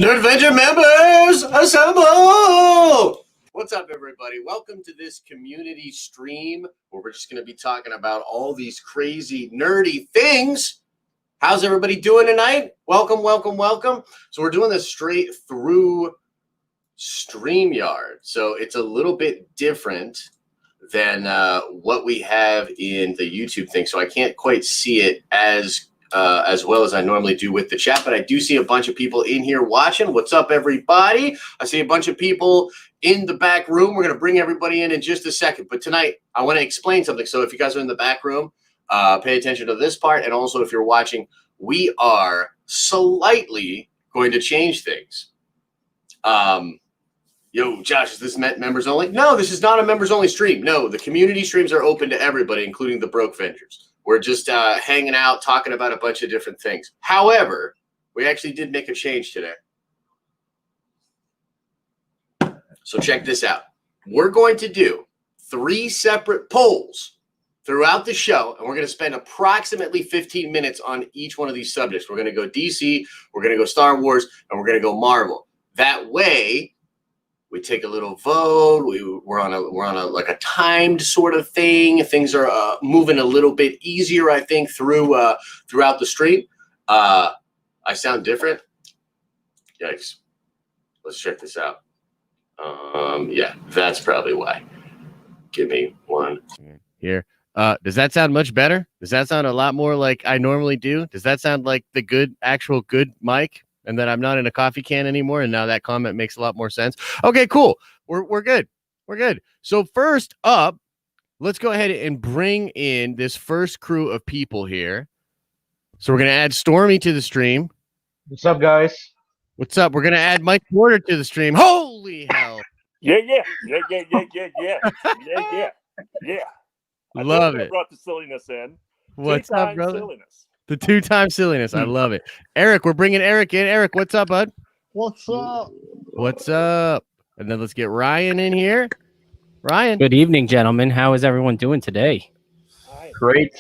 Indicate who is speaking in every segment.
Speaker 1: Nerdvenger members, assemble! What's up, everybody? Welcome to this community stream where we're just going to be talking about all these crazy, nerdy things. How's everybody doing tonight? Welcome, welcome, welcome. So we're doing this straight through StreamYard. So it's a little bit different than what we have in the YouTube thing. So I can't quite see it as well as I normally do with the chat, but I do see a bunch of people in here watching. What's up, everybody? I see a bunch of people in the back room. We're going to bring everybody in just a second, but tonight I want to explain something. So if you guys are in the back room, pay attention to this part, and also if you're watching, we are slightly going to change things. Yo, Josh, is this members only? No, this is not a members only stream. No, the community streams are open to everybody, including the broke vendors. We're just hanging out, talking about a bunch of different things. However, we actually did make a change today. So check this out. We're going to do 3 separate polls throughout the show, and we're going to spend approximately 15 minutes on each one of these subjects. We're going to go DC, we're going to go Star Wars, and we're going to go Marvel. That way, we take a little vote. We're on a like a timed sort of thing. Things are moving a little bit easier, I think, throughout the stream. I sound different. Yikes! Let's check this out. Yeah, that's probably why. Give me one
Speaker 2: here. Does that sound much better? Does that sound a lot more like I normally do? Does that sound like the actual good mic? And that I'm not in a coffee can anymore, and now that comment makes a lot more sense. Okay, cool. We're good. We're good. So first up, let's go ahead and bring in this first crew of people here. So we're gonna add Stormy to the stream.
Speaker 3: What's up, guys?
Speaker 2: What's up? We're gonna add Mike Porter to the stream. Holy hell!
Speaker 4: Yeah.
Speaker 2: Love it.
Speaker 4: Brought the silliness in.
Speaker 2: What's up, brother?
Speaker 4: Silliness.
Speaker 2: The 2-time silliness. I love it. Eric, we're bringing Eric in. Eric, what's up, bud?
Speaker 3: What's up?
Speaker 2: What's up? And then let's get Ryan in here. Ryan.
Speaker 5: Good evening, gentlemen. How is everyone doing today?
Speaker 3: Great.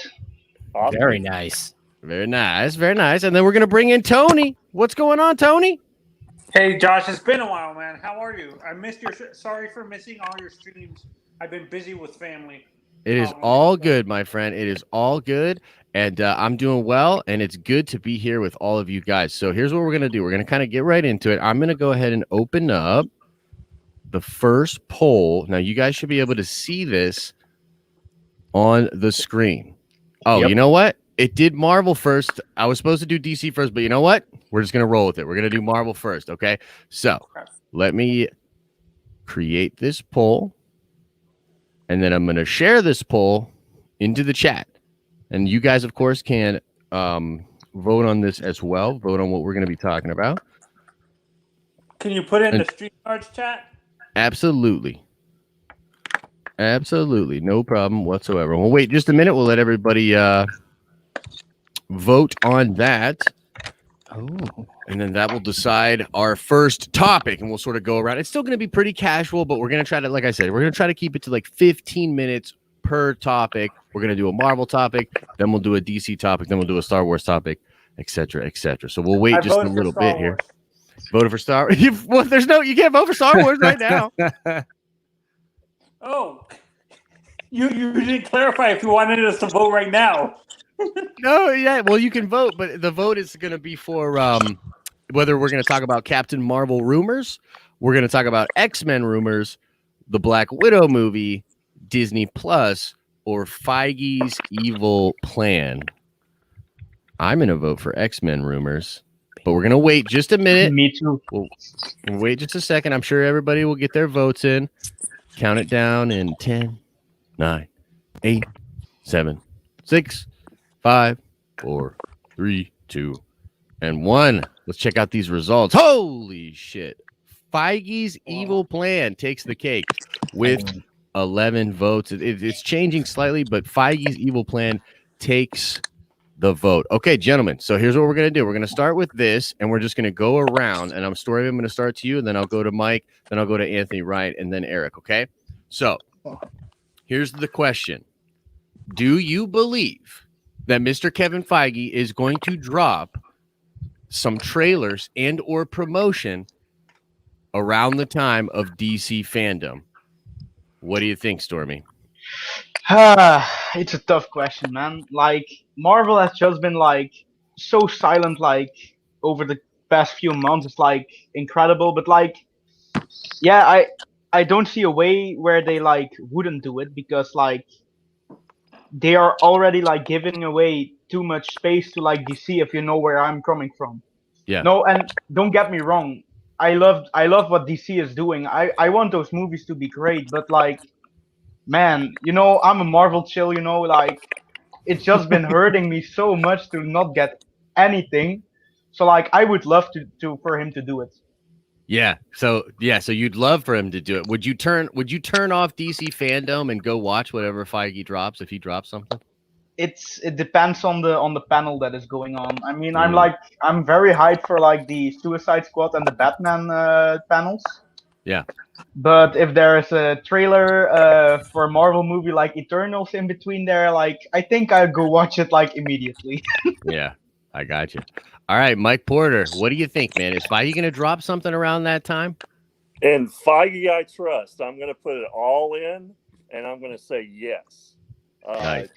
Speaker 4: Awesome.
Speaker 5: Very nice.
Speaker 2: Very nice. Very nice. And then we're going to bring in Tony. What's going on, Tony?
Speaker 6: Hey, Josh, it's been a while, man. How are you? I missed your. Sorry for missing all your streams. I've been busy with family.
Speaker 2: It is all good, my friend. It is all good. And I'm doing well, and it's good to be here with all of you guys. So here's what we're going to do. We're going to kind of get right into it. I'm going to go ahead and open up the first poll. Now, you guys should be able to see this on the screen. Oh,
Speaker 3: Yep.
Speaker 2: You know what? It did Marvel first. I was supposed to do DC first, but you know what? We're just going to roll with it. We're going to do Marvel first, okay? So let me create this poll, and then I'm going to share this poll into the chat. And you guys, of course, can vote on this as well. Vote on what we're going to be talking about.
Speaker 6: Can you put it in the StreamYard chat?
Speaker 2: Absolutely. Absolutely. No problem whatsoever. We'll wait just a minute. We'll let everybody vote on that.
Speaker 5: Oh.
Speaker 2: And then that will decide our first topic. And we'll sort of go around. It's still going to be pretty casual, but we're going to try to, like I said, we're going to try to keep it to like 15 minutes per topic. We're going to do a Marvel topic, then we'll do a DC topic, then we'll do a Star Wars topic, etc., etc. So we'll wait just a little bit here. Voted for Star Wars. Well, you can't vote for Star Wars right now.
Speaker 6: Oh, you didn't clarify if you wanted us to vote right now.
Speaker 2: No, yeah. Well, you can vote, but the vote is going to be for whether we're going to talk about Captain Marvel rumors, we're going to talk about X-Men rumors, the Black Widow movie, Disney Plus, or Feige's evil plan. I'm going to vote for X-Men rumors, but we're going to wait just a minute.
Speaker 3: Me too.
Speaker 2: We'll wait just a second. I'm sure everybody will get their votes in. Count it down in 10, 9, 8, 7, 6, 5, 4, 3, 2, and 1. Let's check out these results. Holy shit. Feige's evil plan takes the cake with 11 votes. It's changing slightly, but Feige's evil plan takes the vote. Okay, gentlemen. So here's what we're going to do. We're going to start with this, and we're just going to go around. And I'm going to start to you, and then I'll go to Mike, then I'll go to Anthony Wright, and then Eric. Okay. So here's the question. Do you believe that Mr. Kevin Feige is going to drop some trailers and or promotion around the time of DC fandom. What do you think, Stormy?
Speaker 3: It's a tough question, man. Like, Marvel has just been like so silent, like over the past few months. It's like incredible, but like, yeah, I don't see a way where they like wouldn't do it, because like they are already like giving away too much space to like DC, if you know where I'm coming from.
Speaker 2: Yeah.
Speaker 3: No, and don't get me wrong. I love what DC is doing. I want those movies to be great, but like, man, I'm a Marvel chill, like it's just been hurting me so much to not get anything. So like I would love to for him to do it.
Speaker 2: Yeah. So you'd love for him to do it. Would you turn off DC fandom and go watch whatever Feige drops if he drops something?
Speaker 3: It depends on the panel that is going on. I mean,
Speaker 2: Mm.
Speaker 3: I'm very hyped for like the Suicide Squad and the Batman panels.
Speaker 2: Yeah.
Speaker 3: But if there's a trailer for a Marvel movie like Eternals in between there, like I think I'll go watch it like immediately.
Speaker 2: Yeah. I got you. All right, Mike Porter, what do you think, man? Is Feige going to drop something around that time?
Speaker 4: And Feige, I trust. I'm going to put it all in, and I'm going to say yes.
Speaker 2: Nice.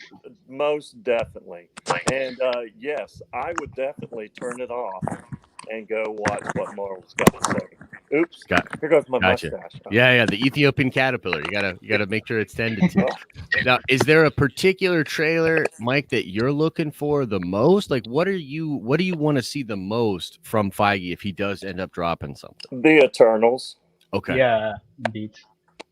Speaker 4: Most definitely. And yes, I would definitely turn it off and go watch what Marvel's got to say. Oops! Here goes my
Speaker 2: Gotcha.
Speaker 4: mustache.
Speaker 2: Yeah, the Ethiopian caterpillar. You gotta make sure it's tended to. Now, is there a particular trailer, Mike, that you're looking for the most? Like, what do you want to see the most from Feige if he does end up dropping something?
Speaker 4: The Eternals.
Speaker 2: Okay.
Speaker 3: Yeah, indeed.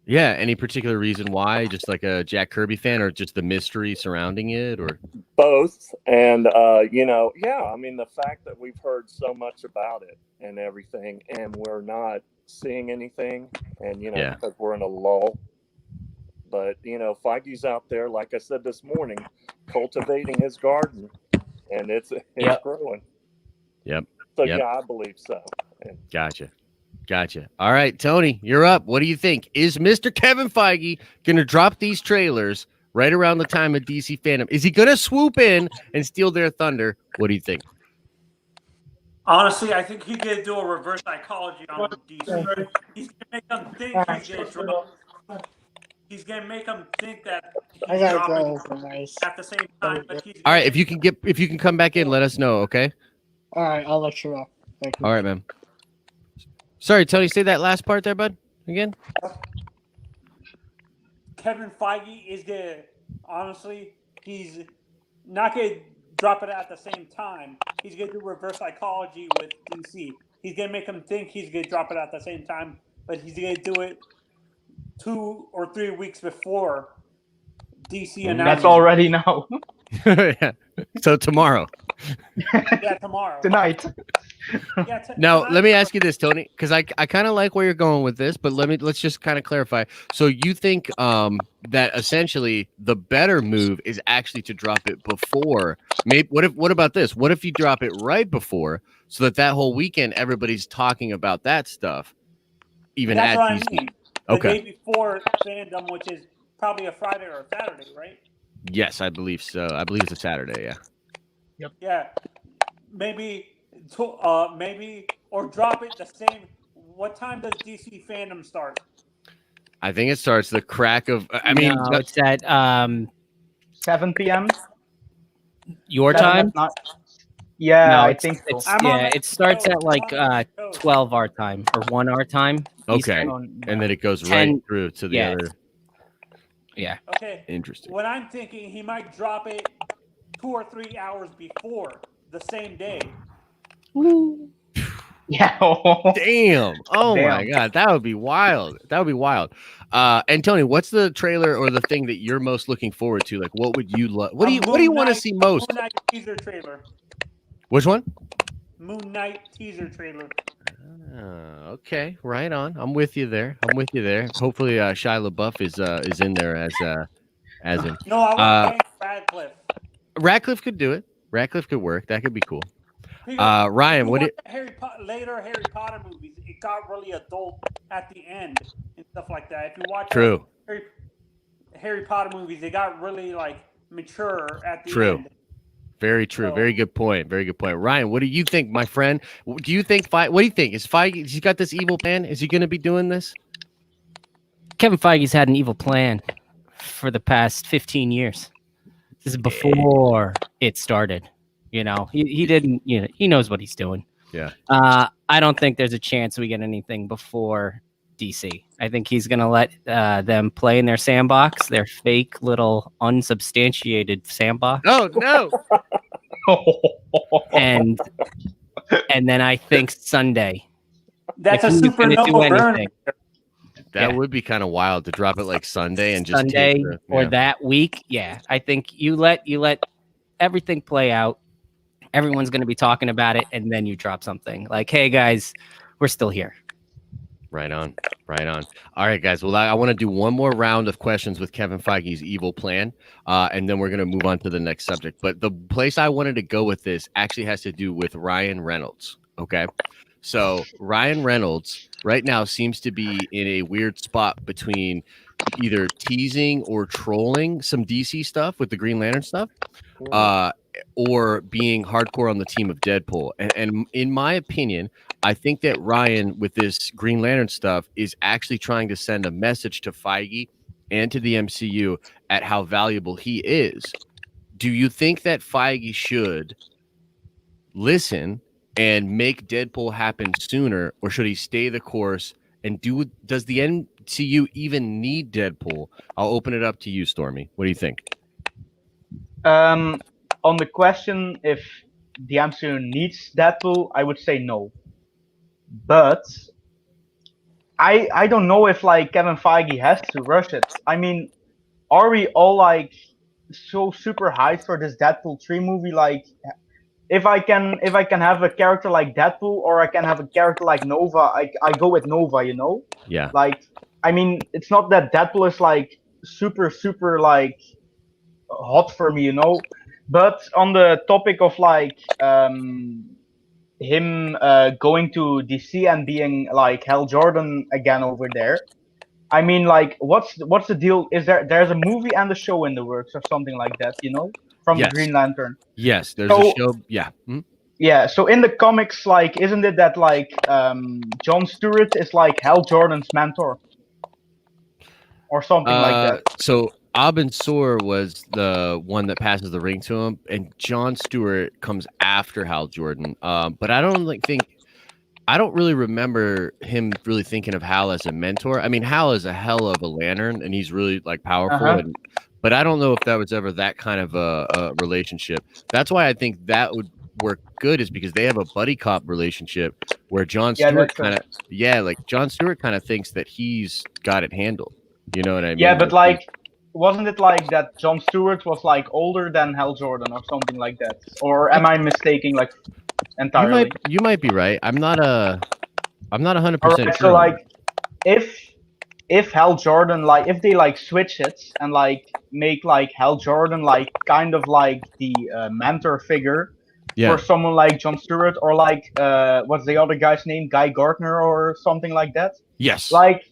Speaker 2: Yeah. Any particular reason why? Just like a Jack Kirby fan, or just the mystery surrounding it, or
Speaker 4: both? And I mean, the fact that we've heard so much about it and everything, and we're not seeing anything, and because we're in a lull. But Feige's out there, like I said this morning, cultivating his garden, and it's growing.
Speaker 2: Yep.
Speaker 4: So yeah, I believe so. And
Speaker 2: Gotcha. All right, Tony, you're up. What do you think? Is Mr. Kevin Feige going to drop these trailers right around the time of DC fandom? Is he going to swoop in and steal their thunder? What do you think?
Speaker 6: Honestly, I think he's going to do a reverse psychology on DC. He's going to make them think he's going to drop. He's going to make them think that he's dropping at the same time. But he's
Speaker 2: all right, if you can come back in, let us know, okay?
Speaker 7: All right, I'll let you know. Thank you.
Speaker 2: All right, man. Sorry, Tony, say that last part there, bud, again.
Speaker 6: Kevin Feige is going to, honestly, he's not going to drop it at the same time. He's going to do reverse psychology with DC. He's going to make them think he's going to drop it at the same time, but he's going to do it 2 or 3 weeks before DC announces.
Speaker 3: That's already now.
Speaker 2: Yeah. So tomorrow.
Speaker 6: Yeah, tomorrow.
Speaker 3: Tonight.
Speaker 2: Now, let me ask you this, Tony, because I kind of like where you're going with this, but let's just kind of clarify. So you think that essentially the better move is actually to drop it before? Maybe what about this? What if you drop it right before, so that whole weekend everybody's talking about that stuff, even
Speaker 6: That's
Speaker 2: at
Speaker 6: what
Speaker 2: DC?
Speaker 6: I mean. The day before fandom, which is probably a Friday or a Saturday, right?
Speaker 2: Yes, I believe so. I believe it's a Saturday. Yeah.
Speaker 3: Yep.
Speaker 6: Yeah, maybe or drop it the same. What time does DC fandom start?
Speaker 2: I think it starts the crack of. I mean,
Speaker 5: no, it's at
Speaker 3: 7 p.m.
Speaker 5: your time.
Speaker 3: Yeah,
Speaker 5: No,
Speaker 3: I think so.
Speaker 5: It starts at like 12 our time or 1 our time.
Speaker 2: Okay,
Speaker 5: Eastern.
Speaker 2: and then it goes
Speaker 5: 10,
Speaker 2: right through to the other.
Speaker 5: Yeah.
Speaker 6: Okay.
Speaker 2: Interesting.
Speaker 6: What I'm thinking, he might drop it 2 or 3 hours before the same day.
Speaker 3: Yeah.
Speaker 2: Damn. Oh
Speaker 3: Damn.
Speaker 2: my God. That would be wild. And Tony, what's the trailer or the thing that you're most looking forward to? Like, what would you love? What do you want to see most?
Speaker 6: Moon Knight teaser trailer.
Speaker 2: Which one?
Speaker 6: Moon Knight teaser trailer.
Speaker 2: Okay. Right on. I'm with you there. Hopefully, Shia LaBeouf is in there as in.
Speaker 6: No, I was Radcliffe.
Speaker 2: Radcliffe could do it. Radcliffe could work. That could be cool. Ryan, what did
Speaker 6: later Harry Potter movies? It got really adult at the end and stuff like that. If you watch Harry Potter movies, they got really like mature at the end.
Speaker 2: Very true. Very good point. Very good point. Ryan, what do you think, my friend? Do you think what do you think? Is Feige, he's got this evil plan? Is he going to be doing this?
Speaker 5: Kevin Feige's had an evil plan for the past 15 years. This is before it started. You know, he didn't, you know, he knows what he's doing.
Speaker 2: Yeah.
Speaker 5: I don't think there's a chance we get anything before DC. I think he's going to let them play in their sandbox, their fake little unsubstantiated sandbox.
Speaker 2: Oh, no.
Speaker 5: and then I think Sunday.
Speaker 6: That's a
Speaker 5: if he was gonna do
Speaker 6: supernova burn.
Speaker 5: anything,
Speaker 2: That would be kind of wild to drop it like Sunday and just
Speaker 5: Sunday
Speaker 2: take
Speaker 5: or that week. Yeah, I think you let everything play out. Everyone's going to be talking about it, and then you drop something like, "Hey guys, we're still here."
Speaker 2: Right on. Right on. All right, guys. Well, I want to do one more round of questions with Kevin Feige's evil plan, and then we're going to move on to the next subject. But the place I wanted to go with this actually has to do with Ryan Reynolds. Okay. So Ryan Reynolds right now seems to be in a weird spot between either teasing or trolling some DC stuff with the Green Lantern stuff, or being hardcore on the team of Deadpool. And in my opinion, I think that Ryan, with this Green Lantern stuff, is actually trying to send a message to Feige and to the MCU at how valuable he is. Do you think that Feige should listen and make Deadpool happen sooner, or should he stay the course and does the MCU even need Deadpool? I'll open it up to you, Stormy. What do you think?
Speaker 3: On the question if the MCU needs Deadpool, I would say no. But I don't know if like Kevin Feige has to rush it. I mean, are we all like so super hyped for this Deadpool 3 movie? Like, if I can have a character like Deadpool or I can have a character like Nova, I go with Nova, you know?
Speaker 2: Yeah.
Speaker 3: Like, I mean, it's not that Deadpool is like super like hot for me, you know? But on the topic of like him going to DC and being like Hal Jordan again over there, I mean, like, what's the deal? Is there's a movie and a show in the works or something like that, you know, from the Green Lantern?
Speaker 2: Yes, there's a show. Yeah.
Speaker 3: Yeah. So in the comics, like, isn't it that like John Stewart is like Hal Jordan's mentor or something like that?
Speaker 2: So Abin Sur was the one that passes the ring to him, and John Stewart comes after Hal Jordan. But I don't really remember him really thinking of Hal as a mentor. I mean, Hal is a hell of a lantern, and he's really like powerful. But I don't know if that was ever that kind of a relationship. That's why I think that would work good, is because they have a buddy cop relationship where John Stewart John Stewart kind of thinks that he's got it handled. You know what I mean?
Speaker 3: Yeah, but like, wasn't it like that John Stewart was like older than Hal Jordan or something like that? Or am I mistaking like entirely?
Speaker 2: You might be right. I'm not 100% sure.
Speaker 3: So like, if Hal Jordan, like, if they like switch it and like make like Hal Jordan like kind of like the mentor figure for someone like John Stewart, or like what's the other guy's name, Guy Gardner or something like that?
Speaker 2: Yes.
Speaker 3: Like,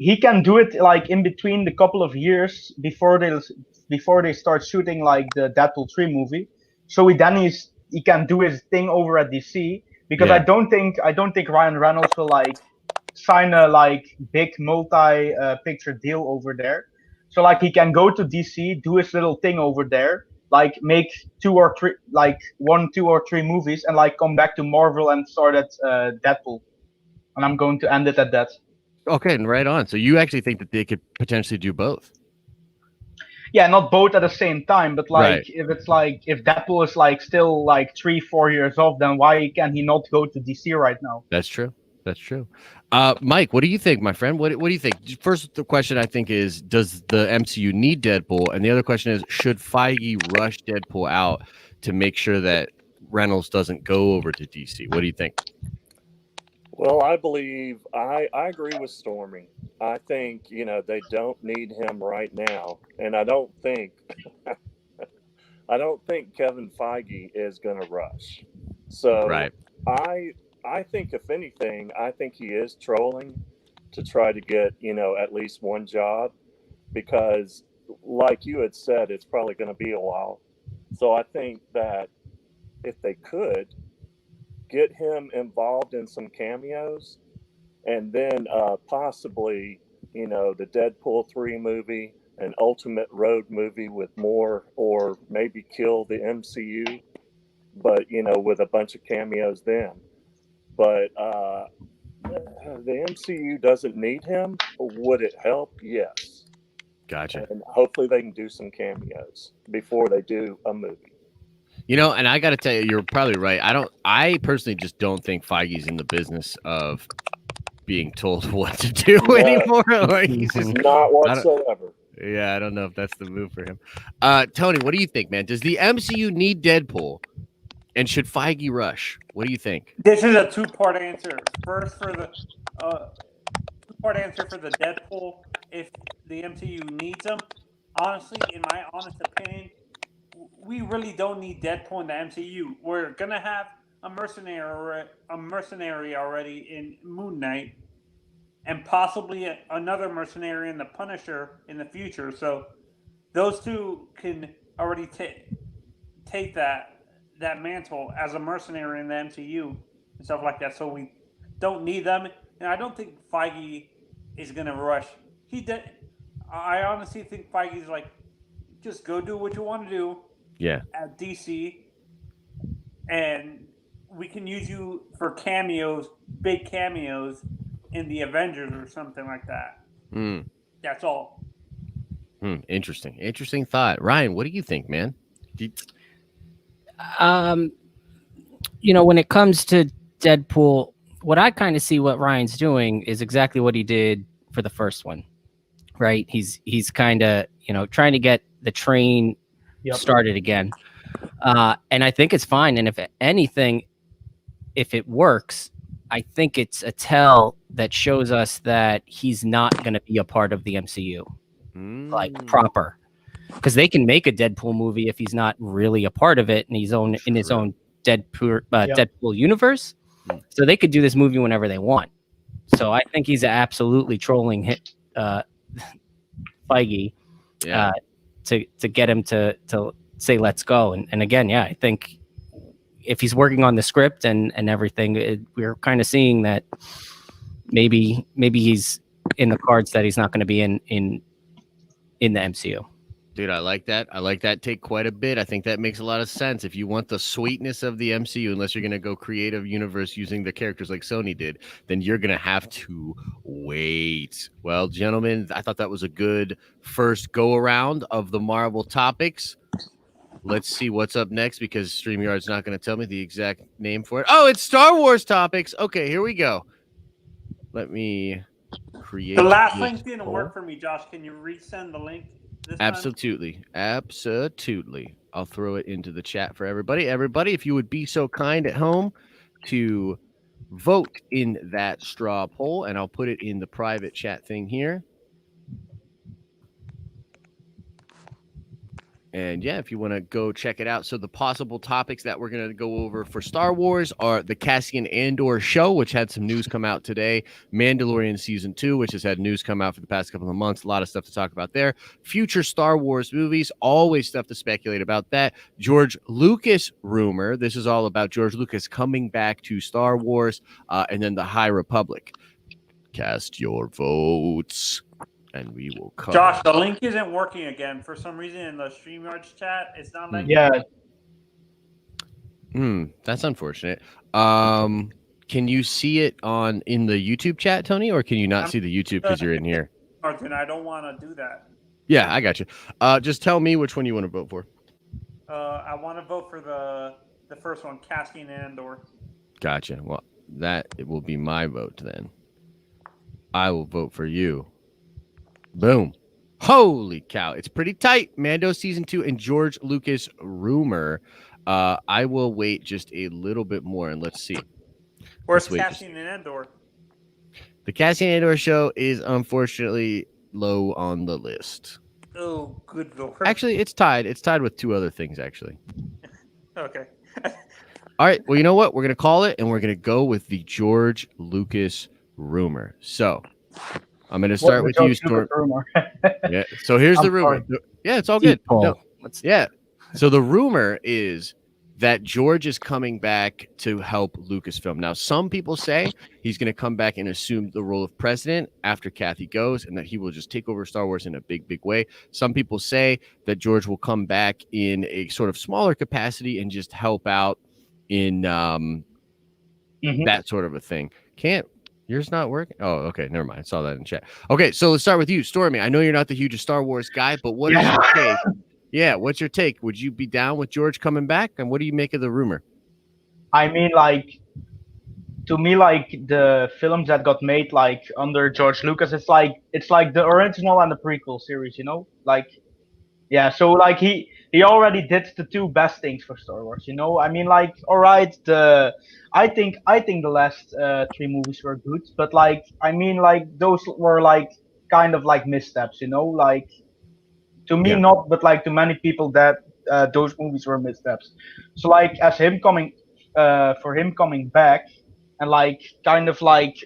Speaker 3: he can do it like in between the couple of years before they start shooting like the Deadpool 3 movie. So he can do his thing over at DC, because I don't think Ryan Reynolds will like sign a like big multi picture deal over there. So like, he can go to DC, do his little thing over there, like make 2 or 3 movies, and like come back to Marvel and start at Deadpool. And I'm going to end it at that.
Speaker 2: Okay, right on. So you actually think that they could potentially do both?
Speaker 3: Yeah, not both at the same time, but like, if Deadpool is like still like 3-4 years off, then why can he not go to DC right now?
Speaker 2: That's true. Mike, what do you think, my friend? What do you think? First, the question I think is, does the MCU need Deadpool? And the other question is, should Feige rush Deadpool out to make sure that Reynolds doesn't go over to DC? What do you think?
Speaker 4: Well, I believe I agree with Stormy. I think, they don't need him right now, and I don't think Kevin Feige is going to rush. So I think, if anything, I think he is trolling to try to get, at least one job, because like you had said, it's probably going to be a while So I think that if they could get him involved in some cameos, and then possibly, the Deadpool 3 movie, an Ultimate Road movie with more, or maybe kill the MCU, but, with a bunch of cameos then. But the MCU doesn't need him. Would it help? Yes.
Speaker 2: Gotcha.
Speaker 4: And hopefully they can do some cameos before they do a movie.
Speaker 2: And I got to tell you, you're probably right. I personally just don't think Feige's in the business of being told what to do anymore. Like, he's just
Speaker 4: not whatsoever.
Speaker 2: I don't know if that's the move for him. Tony, what do you think, man? Does the MCU need Deadpool? And should Feige rush? What do you think?
Speaker 6: This is a two-part answer. First, for the two-part answer for the Deadpool, if the MCU needs him. Honestly, in my honest opinion, we really don't need Deadpool in the MCU. We're gonna have a mercenary already in Moon Knight, and possibly another mercenary in the Punisher in the future. So those two can already take that mantle as a mercenary in the MCU and stuff like that. So we don't need them, and I don't think Feige is gonna rush. I honestly think Feige's like, just go do what you want to do.
Speaker 2: Yeah.
Speaker 6: At DC, and we can use you for cameos, big cameos in the Avengers or something like that. That's all.
Speaker 2: Interesting thought. Ryan, what do you think, man?
Speaker 5: When it comes to Deadpool, what I kind of see what Ryan's doing is exactly what he did for the first one, right? He's kind of, trying to get the train started again. And I think it's fine. And if anything, if it works, I think it's a tell that shows us that he's not going to be a part of the MCU, like proper. Because they can make a Deadpool movie if he's not really a part of it and he's in his own Deadpool universe. So they could do this movie whenever they want. So I think he's absolutely trolling Feige to get him to say let's go. And again, I think if he's working on the script and everything, we're kind of seeing that maybe he's in the cards that he's not going to be in the MCU.
Speaker 2: Dude, I like that. I like that take quite a bit. I think that makes a lot of sense. If you want the sweetness of the MCU, unless you're going to go creative universe using the characters like Sony did, then you're going to have to wait. Well, gentlemen, I thought that was a good first go around of the Marvel topics. Let's see what's up next, because StreamYard's not going to tell me the exact name for it. Oh, it's Star Wars topics. Okay, here we go. Let me create.
Speaker 6: The last link didn't work for me, Josh. Can you resend the link?
Speaker 2: Absolutely. I'll throw it into the chat for everybody. Everybody, if you would be so kind at home to vote in that straw poll, and I'll put it in the private chat thing here. And if you want to go check it out. So the possible topics that we're going to go over for Star Wars are the Cassian Andor show, which had some news come out today. Mandalorian Season 2, which has had news come out for the past couple of months. A lot of stuff to talk about there. Future Star Wars movies, always stuff to speculate about that. George Lucas rumor. This is all about George Lucas coming back to Star Wars. And then the High Republic. Cast your votes. And we will cover.
Speaker 6: Josh, the link isn't working again. For some reason in the StreamYard chat, it's not letting
Speaker 2: that's unfortunate. Can you see it in the YouTube chat, Tony, or can you not see the YouTube because you're in here?
Speaker 6: Martin, I don't want to do that.
Speaker 2: Yeah, I got you. Just tell me which one you want to vote for.
Speaker 6: I want to vote for the first one, Cassian Andor.
Speaker 2: Gotcha. Well, it will be my vote then. I will vote for you. Boom. Holy cow. It's pretty tight. Mando Season 2 and George Lucas rumor. I will wait just a little bit more and let's see.
Speaker 6: Where's Cassian Andor?
Speaker 2: The Cassian Andor show is unfortunately low on the list.
Speaker 6: Oh, good lord.
Speaker 2: Actually, it's tied. It's tied with two other things, actually.
Speaker 6: Okay.
Speaker 2: All right. Well, you know what? We're going to call it, and we're going to go with the George Lucas rumor. So I'm going to start with you, Storm. Yeah. So here's the rumor. Yeah, it's all good. No, So the rumor is that George is coming back to help Lucasfilm. Now, some people say he's going to come back and assume the role of president after Kathy goes, and that he will just take over Star Wars in a big, big way. Some people say that George will come back in a sort of smaller capacity and just help out in that sort of a thing. Yours not working? Oh, okay. Never mind. I saw that in chat. Okay, so let's start with you, Stormy. I know you're not the hugest Star Wars guy, but what is your take? Yeah, what's your take? Would you be down with George coming back? And what do you make of the rumor?
Speaker 3: I mean, like, to me, like, the films that got made, like, under George Lucas, it's like the original and the prequel series, you know? Like, yeah, so, like, he already did the two best things for Star Wars, you know? I mean, like, all right, I think the last three movies were good, but, like, I mean, like, those were, like, kind of like missteps, you know? Like, to me, not, but, like, to many people, that those movies were missteps. So, like, as him coming, for him coming back, and, like, kind of like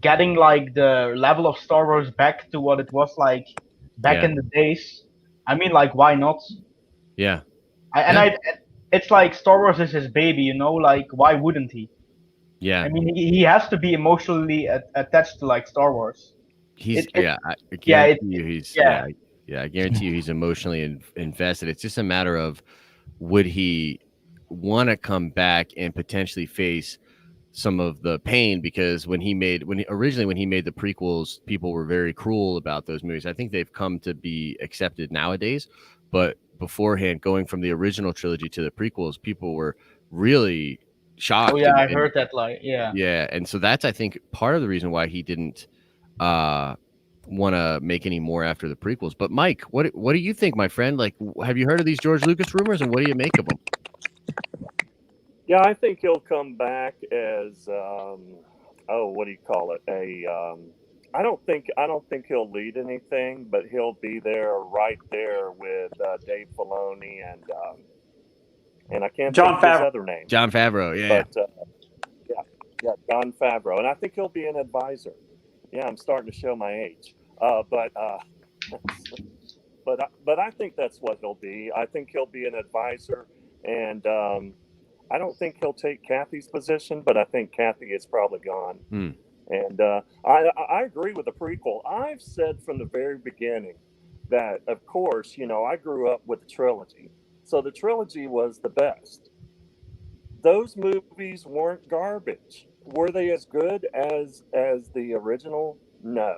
Speaker 3: getting, like, the level of Star Wars back to what it was like back in the days. I mean, like, why not?
Speaker 2: Yeah.
Speaker 3: It's like Star Wars is his baby, you know? Like, why wouldn't he?
Speaker 2: Yeah.
Speaker 3: I mean, he has to be emotionally attached to, like, Star Wars.
Speaker 2: I guarantee you he's emotionally invested. It's just a matter of, would he want to come back and potentially face some of the pain, because when he made the prequels, people were very cruel about those movies. I think they've come to be accepted nowadays, but beforehand, going from the original trilogy to the prequels, people were really shocked.
Speaker 3: Oh yeah, I heard that. Like, yeah,
Speaker 2: and so that's, I think, part of the reason why he didn't want to make any more after the prequels. But Mike, what do you think, my friend? Like, have you heard of these George Lucas rumors, and what do you make of them?
Speaker 4: Yeah, I think he'll come back as what do you call it? I don't think he'll lead anything, but he'll be there, right there with Dave Filoni and I can't think of his other name.
Speaker 2: Jon Favreau, yeah.
Speaker 4: But Jon Favreau, and I think he'll be an advisor. Yeah, I'm starting to show my age, but I think that's what he'll be. I think he'll be an advisor, and I don't think he'll take Kathy's position, but I think Kathy is probably gone. And I agree with the prequel. I've said from the very beginning that, of course, you know, I grew up with the trilogy, so the trilogy was the best. Those movies weren't garbage. Were they as good as the original? No.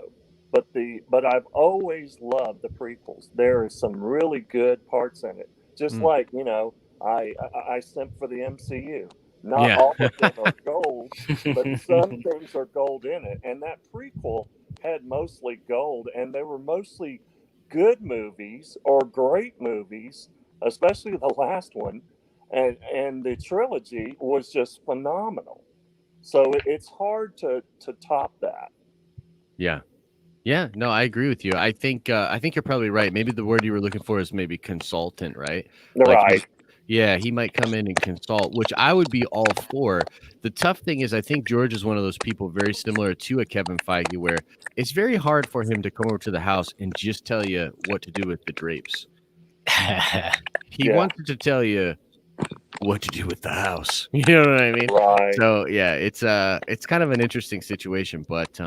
Speaker 4: But I've always loved the prequels. There are some really good parts in it. Just like, you know, I simp for the MCU. Not all of them are gold, but some things are gold in it. And that prequel had mostly gold, and they were mostly good movies or great movies, especially the last one. And the trilogy was just phenomenal. So it's hard to top that.
Speaker 2: Yeah. Yeah, no, I agree with you. I think you're probably right. Maybe the word you were looking for is maybe consultant, right?
Speaker 4: Right.
Speaker 2: He might come in and consult, which I would be all for. The tough thing is, I think George is one of those people very similar to a Kevin Feige, where it's very hard for him to come over to the house and just tell you what to do with the drapes. He wanted to tell you what to do with the house. You know what I mean?
Speaker 4: Right.
Speaker 2: So yeah, it's kind of an interesting situation. But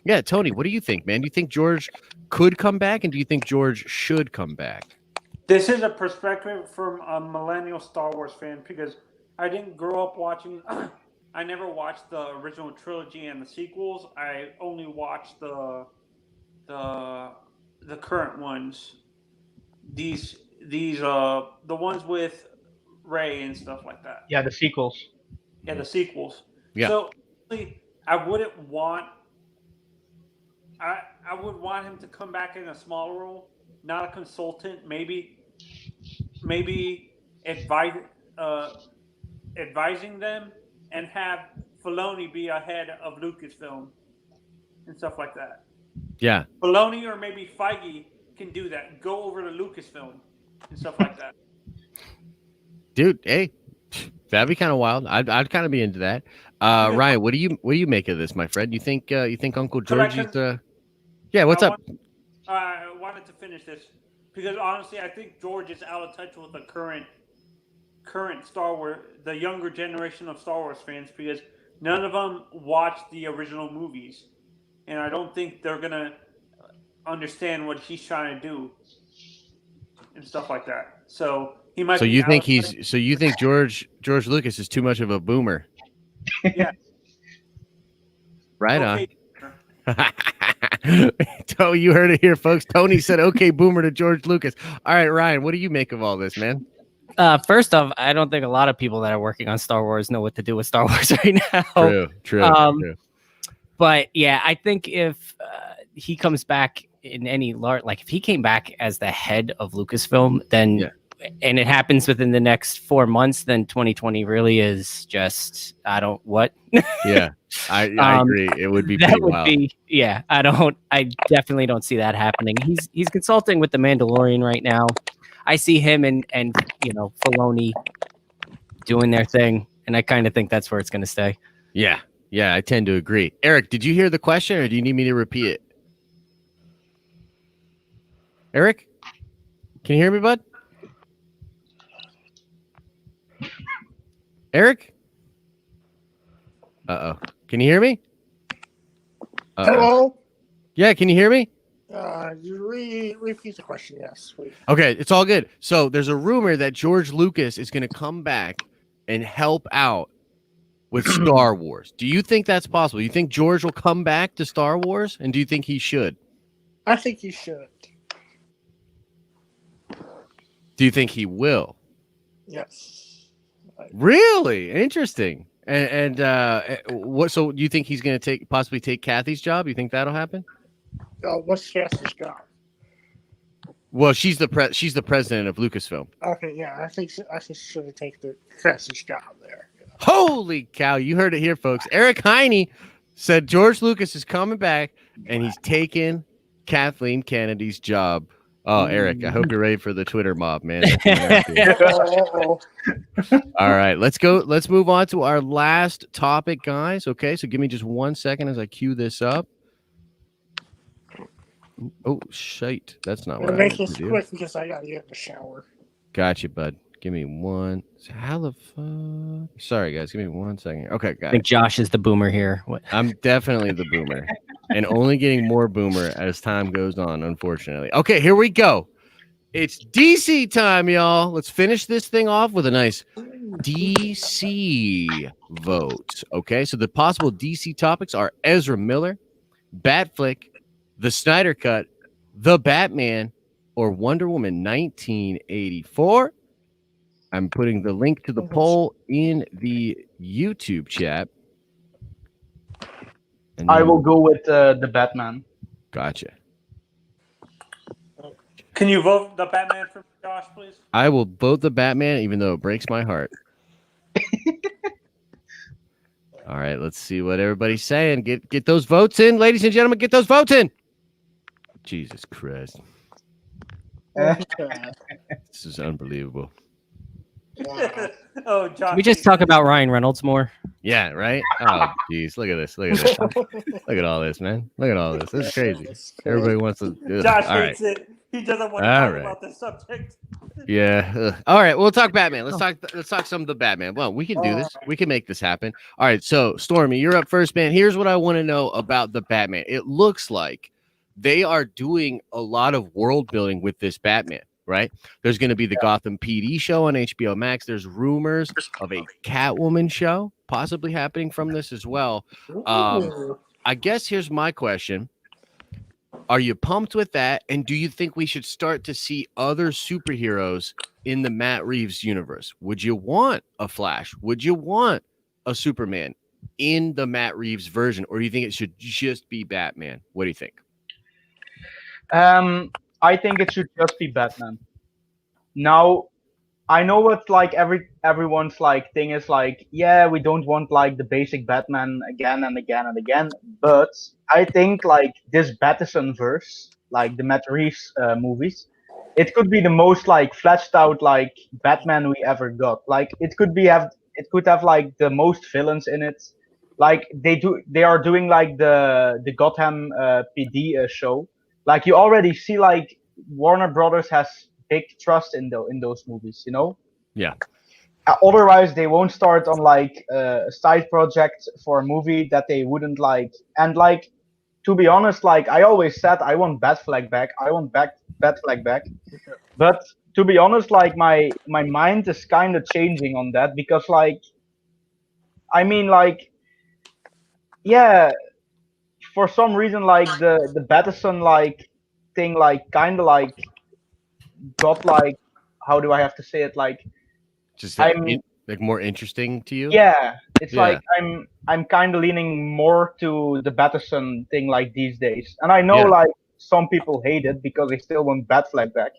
Speaker 2: yeah, Tony, what do you think, man? Do you think George could come back, and do you think George should come back?
Speaker 6: This is a perspective from a millennial Star Wars fan, because I didn't grow up watching. I never watched the original trilogy and the sequels. I only watched the current ones. These the ones with Rey and stuff like that.
Speaker 3: Yeah, the sequels.
Speaker 6: Yeah, the sequels.
Speaker 2: Yeah.
Speaker 6: So I wouldn't want. I would want him to come back in a small role, not a consultant. Maybe advising them, and have Filoni be ahead of Lucasfilm and stuff like that.
Speaker 2: Yeah.
Speaker 6: Filoni or maybe Feige can do that. Go over to Lucasfilm and stuff like that.
Speaker 2: Dude, hey, that'd be kind of wild. I'd kind of be into that. Ryan, what do you make of this, my friend? You think Uncle George is? Yeah, what's up?
Speaker 6: I wanted to finish this. because honestly, I think George is out of touch with the current Star Wars, the younger generation of Star Wars fans, because none of them watched the original movies, and I don't think they're gonna understand what he's trying to do and stuff like that. So he might.
Speaker 2: So
Speaker 6: be
Speaker 2: you
Speaker 6: out
Speaker 2: think
Speaker 6: of touch.
Speaker 2: he's so you think George Lucas is too much of a boomer?
Speaker 6: Yeah.
Speaker 2: Right
Speaker 6: Okay.
Speaker 2: on. So you heard it here, folks. Tony said, "Okay, boomer" to George Lucas. All right, Ryan, what do you make of all this, man?
Speaker 5: First off, I don't think a lot of people that are working on Star Wars know what to do with Star Wars right now.
Speaker 2: True.
Speaker 5: But yeah, I think if he comes back in any large, like if he came back as the head of Lucasfilm, then and it happens within the next 4 months, then 2020 really is just
Speaker 2: Yeah, I agree. It would be pretty wild.
Speaker 5: I definitely don't see that happening. He's consulting with the Mandalorian right now. I see him and Filoni doing their thing, and I kind of think that's where it's going to stay.
Speaker 2: Yeah, I tend to agree. Eric, did you hear the question, or do you need me to repeat it? Eric, can you hear me, bud? Eric? Can you hear me?
Speaker 7: Hello?
Speaker 2: Yeah, can you hear me?
Speaker 7: You repeat the question, yes, please.
Speaker 2: Okay, it's all good. So there's a rumor that George Lucas is going to come back and help out with Star Wars. Do you think that's possible? You think George will come back to Star Wars? And do you think he should?
Speaker 7: I think he should.
Speaker 2: Do you think he will?
Speaker 7: Yes.
Speaker 2: Really? Interesting. And what? So you think he's going to possibly take Kathy's job? You think that'll happen?
Speaker 7: What's Kathy's job?
Speaker 2: Well, she's the president of Lucasfilm.
Speaker 7: Okay, yeah, I think she should take the Kathy's job there.
Speaker 2: Holy cow! You heard it here, folks. Eric Heine said George Lucas is coming back, and he's taking Kathleen Kennedy's job. Oh, Eric, I hope you're ready for the Twitter mob, man. All right, let's go. Let's move on to our last topic, guys. Okay, so give me just 1 second as I cue this up. Oh, shite. That's not what I
Speaker 7: make
Speaker 2: meant
Speaker 7: this
Speaker 2: to do.
Speaker 7: quick because I gotta get in the shower.
Speaker 2: Gotcha, bud. Give me one. How the fuck? Sorry, guys. Give me 1 second. Okay, guys.
Speaker 5: I think Josh is the boomer here. What?
Speaker 2: I'm definitely the boomer, and only getting more boomer as time goes on, unfortunately. Okay, here we go. It's DC time, y'all. Let's finish this thing off with a nice DC vote. Okay, so the possible DC topics are Ezra Miller, Batflick, the Snyder Cut, The Batman, or Wonder Woman 1984. I'm putting the link to the poll in the YouTube chat. And
Speaker 3: I will go with the Batman.
Speaker 2: Gotcha.
Speaker 6: Can you vote the Batman for Josh, please?
Speaker 2: I will vote the Batman, even though it breaks my heart. All right, let's see what everybody's saying. Get those votes in, ladies and gentlemen. Get those votes in. Jesus Christ. This is unbelievable.
Speaker 6: Oh, Josh.
Speaker 5: Can we just talk about Ryan Reynolds more?
Speaker 2: Yeah, right? Oh, jeez. Look at this. Look at this. Look at all this, man. Look at all this. This is crazy. Everybody wants to.
Speaker 6: Josh
Speaker 2: all
Speaker 6: hates
Speaker 2: right.
Speaker 6: it. He doesn't want to
Speaker 2: All
Speaker 6: talk
Speaker 2: right.
Speaker 6: about this subject.
Speaker 2: Yeah. All right. We'll talk Batman. Let's talk some of the Batman. Well, we can do this. We can make this happen. All right. So, Stormy, you're up first, man. Here's what I want to know about the Batman. It looks like they are doing a lot of world building with this Batman, right? There's going to be the Gotham PD show on HBO Max. There's rumors of a Catwoman show possibly happening from this as well. I guess here's my question. Are you pumped with that? And do you think we should start to see other superheroes in the Matt Reeves universe? Would you want a Flash? Would you want a Superman in the Matt Reeves version? Or do you think it should just be Batman? What do you think?
Speaker 3: I think it should just be Batman. Now, I know what like everyone's like thing is like, yeah, we don't want like the basic Batman again and again and again, but I think like this Battison verse, like the Matt Reeves movies, it could be the most like fleshed out like Batman we ever got. Like it could have like the most villains in it. Like they are doing like the Gotham PD show. Like you already see like Warner Brothers has big trust in those movies, you know.
Speaker 2: Yeah.
Speaker 3: Otherwise, they won't start on like a side project for a movie that they wouldn't like. And like, to be honest, like I always said, I want Batfleck back. I want Batfleck back. But to be honest, like my mind is kind of changing on that because like, I mean, like, yeah, for some reason, like the Battison like thing, like kind of like got like, how do I have to say it? Like,
Speaker 2: Just
Speaker 3: I'm
Speaker 2: like more interesting to you.
Speaker 3: yeah, it's
Speaker 2: Yeah.
Speaker 3: like I'm kind of leaning more to the Battison thing like these days, and I know
Speaker 2: Yeah.
Speaker 3: like some people hate it because they still want Batfleck back.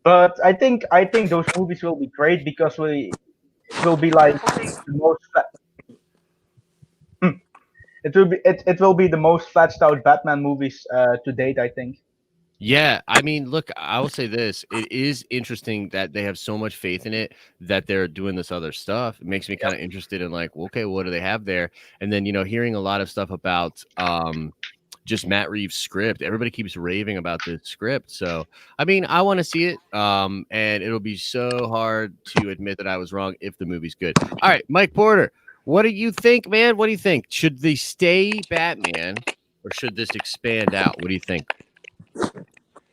Speaker 3: But I think those movies will be great because it will be like the most it will be the most fleshed out Batman movies to date, I think.
Speaker 2: Yeah, I mean, look, I will say this. It is interesting that they have so much faith in it that they're doing this other stuff. It makes me kind of interested in like, well, okay, what do they have there? And then, hearing a lot of stuff about just Matt Reeves' script. Everybody keeps raving about this script. So, I mean, I want to see it. And it'll be so hard to admit that I was wrong if the movie's good. All right, Mike Porter, what do you think, man? What do you think? Should they stay Batman or should this expand out? What do you think?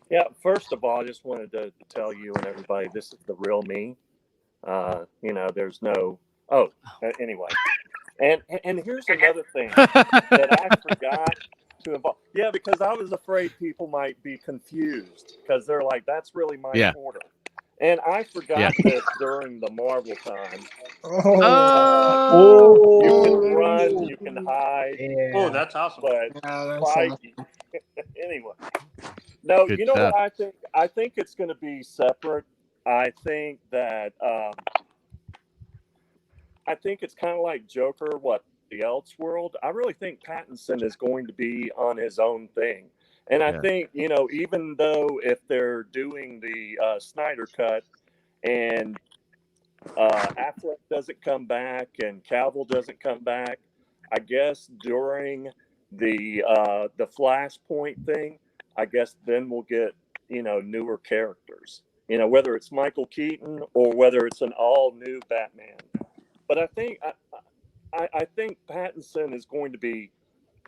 Speaker 4: Yeah, first of all, I just wanted to tell you and everybody this is the real me. There's no. Anyway, and here's another thing that I forgot to involve. Yeah, because I was afraid people might be confused because they're like, "That's really Mike Porter," and I forgot that during the Marvel time. You can run, you can hide.
Speaker 3: Yeah.
Speaker 6: Oh, that's awesome.
Speaker 4: But
Speaker 7: awesome.
Speaker 4: anyway. No,
Speaker 2: Good
Speaker 4: you know
Speaker 2: stuff.
Speaker 4: what I think? I think it's going to be separate. I think that I think it's kind of like Joker, the Elseworld. I really think Pattinson is going to be on his own thing. And I think, even though if they're doing the Snyder cut and Affleck doesn't come back and Cavill doesn't come back, I guess during the Flashpoint thing, I guess then we'll get, newer characters, whether it's Michael Keaton or whether it's an all new Batman. But I think Pattinson is going to be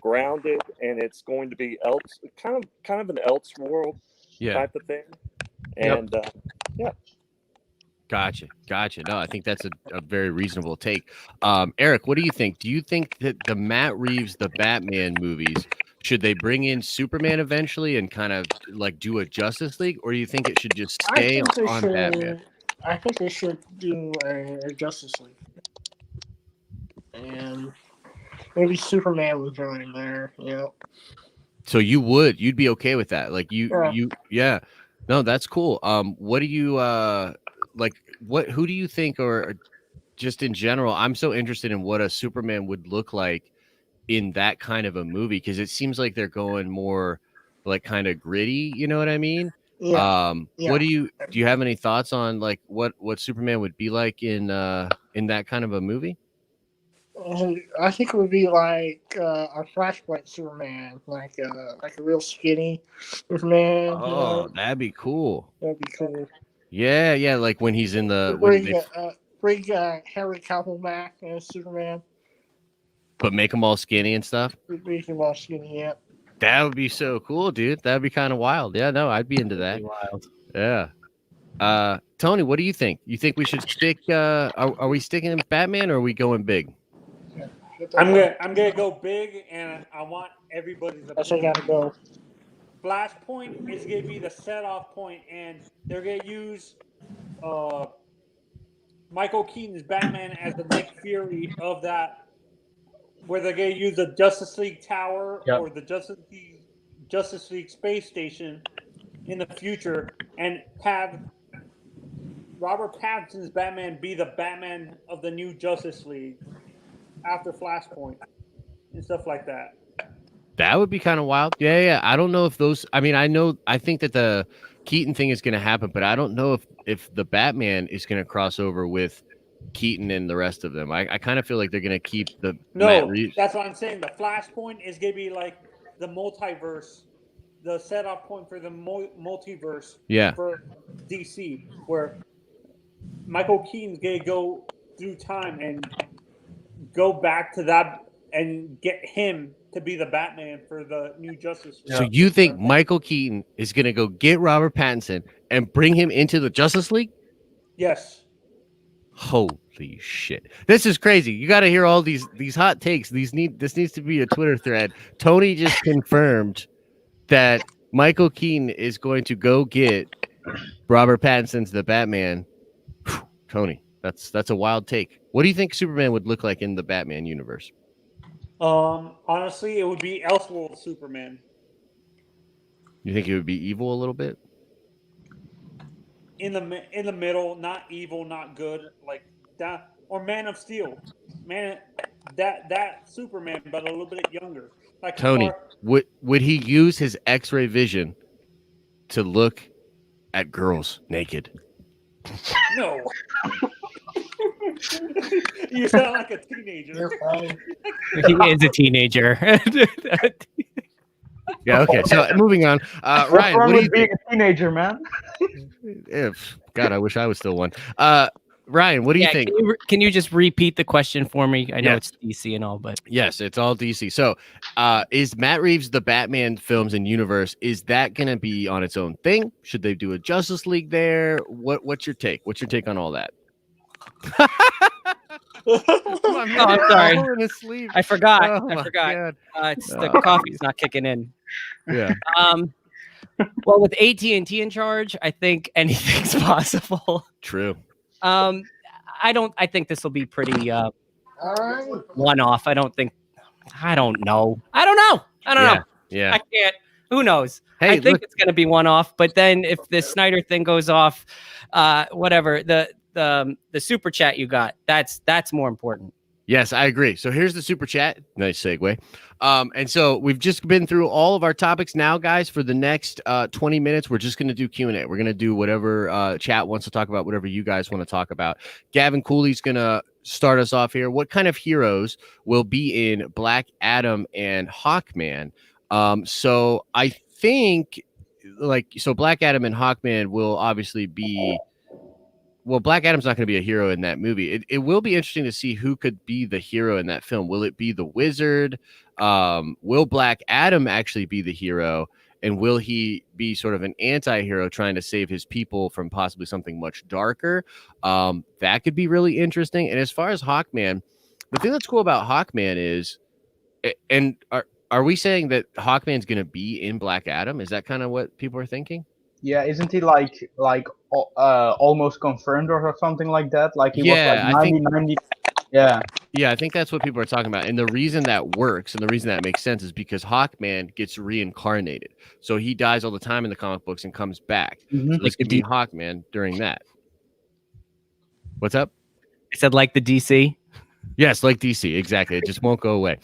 Speaker 4: grounded and it's going to be kind of an Elseworld type of thing. And
Speaker 2: Gotcha. No, I think that's a very reasonable take. Eric, what do you think? Do you think that the Matt Reeves, the Batman movies, should they bring in Superman eventually and kind of like do a Justice League, or do you think it should just stay on Batman?
Speaker 7: I think they should do a Justice League, and maybe Superman was joining there.
Speaker 2: So you'd be okay with that? Like yeah. No, that's cool. What do you like? Who do you think, or just in general? I'm so interested in what a Superman would look like in that kind of a movie because it seems like they're going more like kind of gritty. You know what I mean?
Speaker 7: Yeah.
Speaker 2: What do you have any thoughts on like what Superman would be like in that kind of a movie?
Speaker 7: I think it would be like a Flashpoint Superman, like a real skinny Superman.
Speaker 2: Oh, that'd be cool.
Speaker 7: That'd be cool.
Speaker 2: Yeah, like when he's in the
Speaker 7: bring Henry Cavill back as Superman,
Speaker 2: but make them all skinny and stuff.
Speaker 7: Make him all skinny, yeah.
Speaker 2: That would be so cool, dude. That'd be kind of wild. Yeah, no, I'd be into that.
Speaker 5: Wild.
Speaker 2: Yeah. Tony, what do you think? You think we should stick? Are we sticking in Batman or are we going big?
Speaker 6: I'm gonna go big, and I want everybody's opinion.
Speaker 7: I gotta go.
Speaker 6: Flashpoint is gonna be the set-off point, and they're gonna use Michael Keaton's Batman as the Nick Fury of that, where they're gonna use the Justice League Tower or the Justice League Space Station in the future, and have Robert Pattinson's Batman be the Batman of the new Justice League after Flashpoint and stuff like that.
Speaker 2: That would be kind of wild. Yeah. I don't know if those. I mean, I think that the Keaton thing is going to happen, but I don't know if the Batman is going to cross over with Keaton and the rest of them. I kind of feel like they're going to keep the Matt Reeves.
Speaker 6: That's what I'm saying. The Flashpoint is going to be like the multiverse the setup point for the multiverse
Speaker 2: Yeah.
Speaker 6: for DC, where Michael Keaton's gonna go through time and go back to that and get him to be the Batman for the new Justice League.
Speaker 2: So you think Michael Keaton is going to go get Robert Pattinson and bring him into the Justice League?
Speaker 6: Yes.
Speaker 2: Holy shit. This is crazy. You got to hear all these hot takes. This needs to be a Twitter thread. Tony just confirmed that Michael Keaton is going to go get Robert Pattinson's the Batman. Whew, Tony, that's a wild take. What do you think Superman would look like in the Batman universe?
Speaker 6: Honestly, it would be Elseworld Superman.
Speaker 2: You think he would be evil a little bit?
Speaker 6: In the middle, not evil, not good, like that, or Man of Steel, that Superman, but a little bit younger. Like
Speaker 2: Tony, would he use his X-ray vision to look at girls naked?
Speaker 6: No. You sound like a teenager.
Speaker 7: You're fine.
Speaker 5: He is a teenager.
Speaker 2: Yeah. Okay. So moving on.
Speaker 3: What's
Speaker 2: Ryan,
Speaker 3: wrong
Speaker 2: what do
Speaker 3: with
Speaker 2: you
Speaker 3: being
Speaker 2: think?
Speaker 3: a teenager, man?
Speaker 2: God, I wish I was still one. Ryan, what do you think?
Speaker 5: Can you just repeat the question for me? I know
Speaker 2: Yes.
Speaker 5: it's DC and all, but
Speaker 2: Yes, it's all DC. So, is Matt Reeves' the Batman films and universe? Is that going to be on its own thing? Should they do a Justice League there? What's your take? What's your take on all that?
Speaker 5: I'm sorry.
Speaker 2: Falling asleep.
Speaker 5: I forgot.
Speaker 2: Oh
Speaker 5: I
Speaker 2: my
Speaker 5: forgot.
Speaker 2: God.
Speaker 5: It's the coffee's not kicking in.
Speaker 2: Yeah.
Speaker 5: Well, with AT&T in charge, I think anything's possible.
Speaker 2: True.
Speaker 5: I think this will be pretty
Speaker 7: All right.
Speaker 5: one-off. I don't know.
Speaker 2: Yeah.
Speaker 5: I can't. Who knows?
Speaker 2: Hey,
Speaker 5: I think
Speaker 2: look,
Speaker 5: it's going to be one-off. But then if the Snyder thing goes off, whatever, the super chat you got, that's more important.
Speaker 2: yes, I agree. So here's the super chat. Nice segue. And so we've just been through all of our topics now, guys. For the next 20 minutes, we're just going to do Q&A. We're going to do whatever chat wants to talk about, whatever you guys want to talk about. Gavin Cooley's going to start us off here. What kind of heroes will be in Black Adam and Hawkman? So I think Black Adam and Hawkman will obviously be. Well, Black Adam's not going to be a hero in that movie. It will be interesting to see who could be the hero in that film. Will it be the Wizard? Will Black Adam actually be the hero? And will he be sort of an anti-hero trying to save his people from possibly something much darker? That could be really interesting. And as far as Hawkman, the thing that's cool about Hawkman is, and are we saying that Hawkman's going to be in Black Adam? Is that kind of what people are thinking?
Speaker 3: Yeah, isn't he like almost confirmed or something like that? Like he was like 90. Yeah.
Speaker 2: Yeah, I think that's what people are talking about. And the reason that works and the reason that makes sense is because Hawkman gets reincarnated. So he dies all the time in the comic books and comes back.
Speaker 3: Mhm.
Speaker 2: So this could be Hawkman during that. What's up?
Speaker 5: I said like the DC.
Speaker 2: Yes, like DC. Exactly. It just won't go away.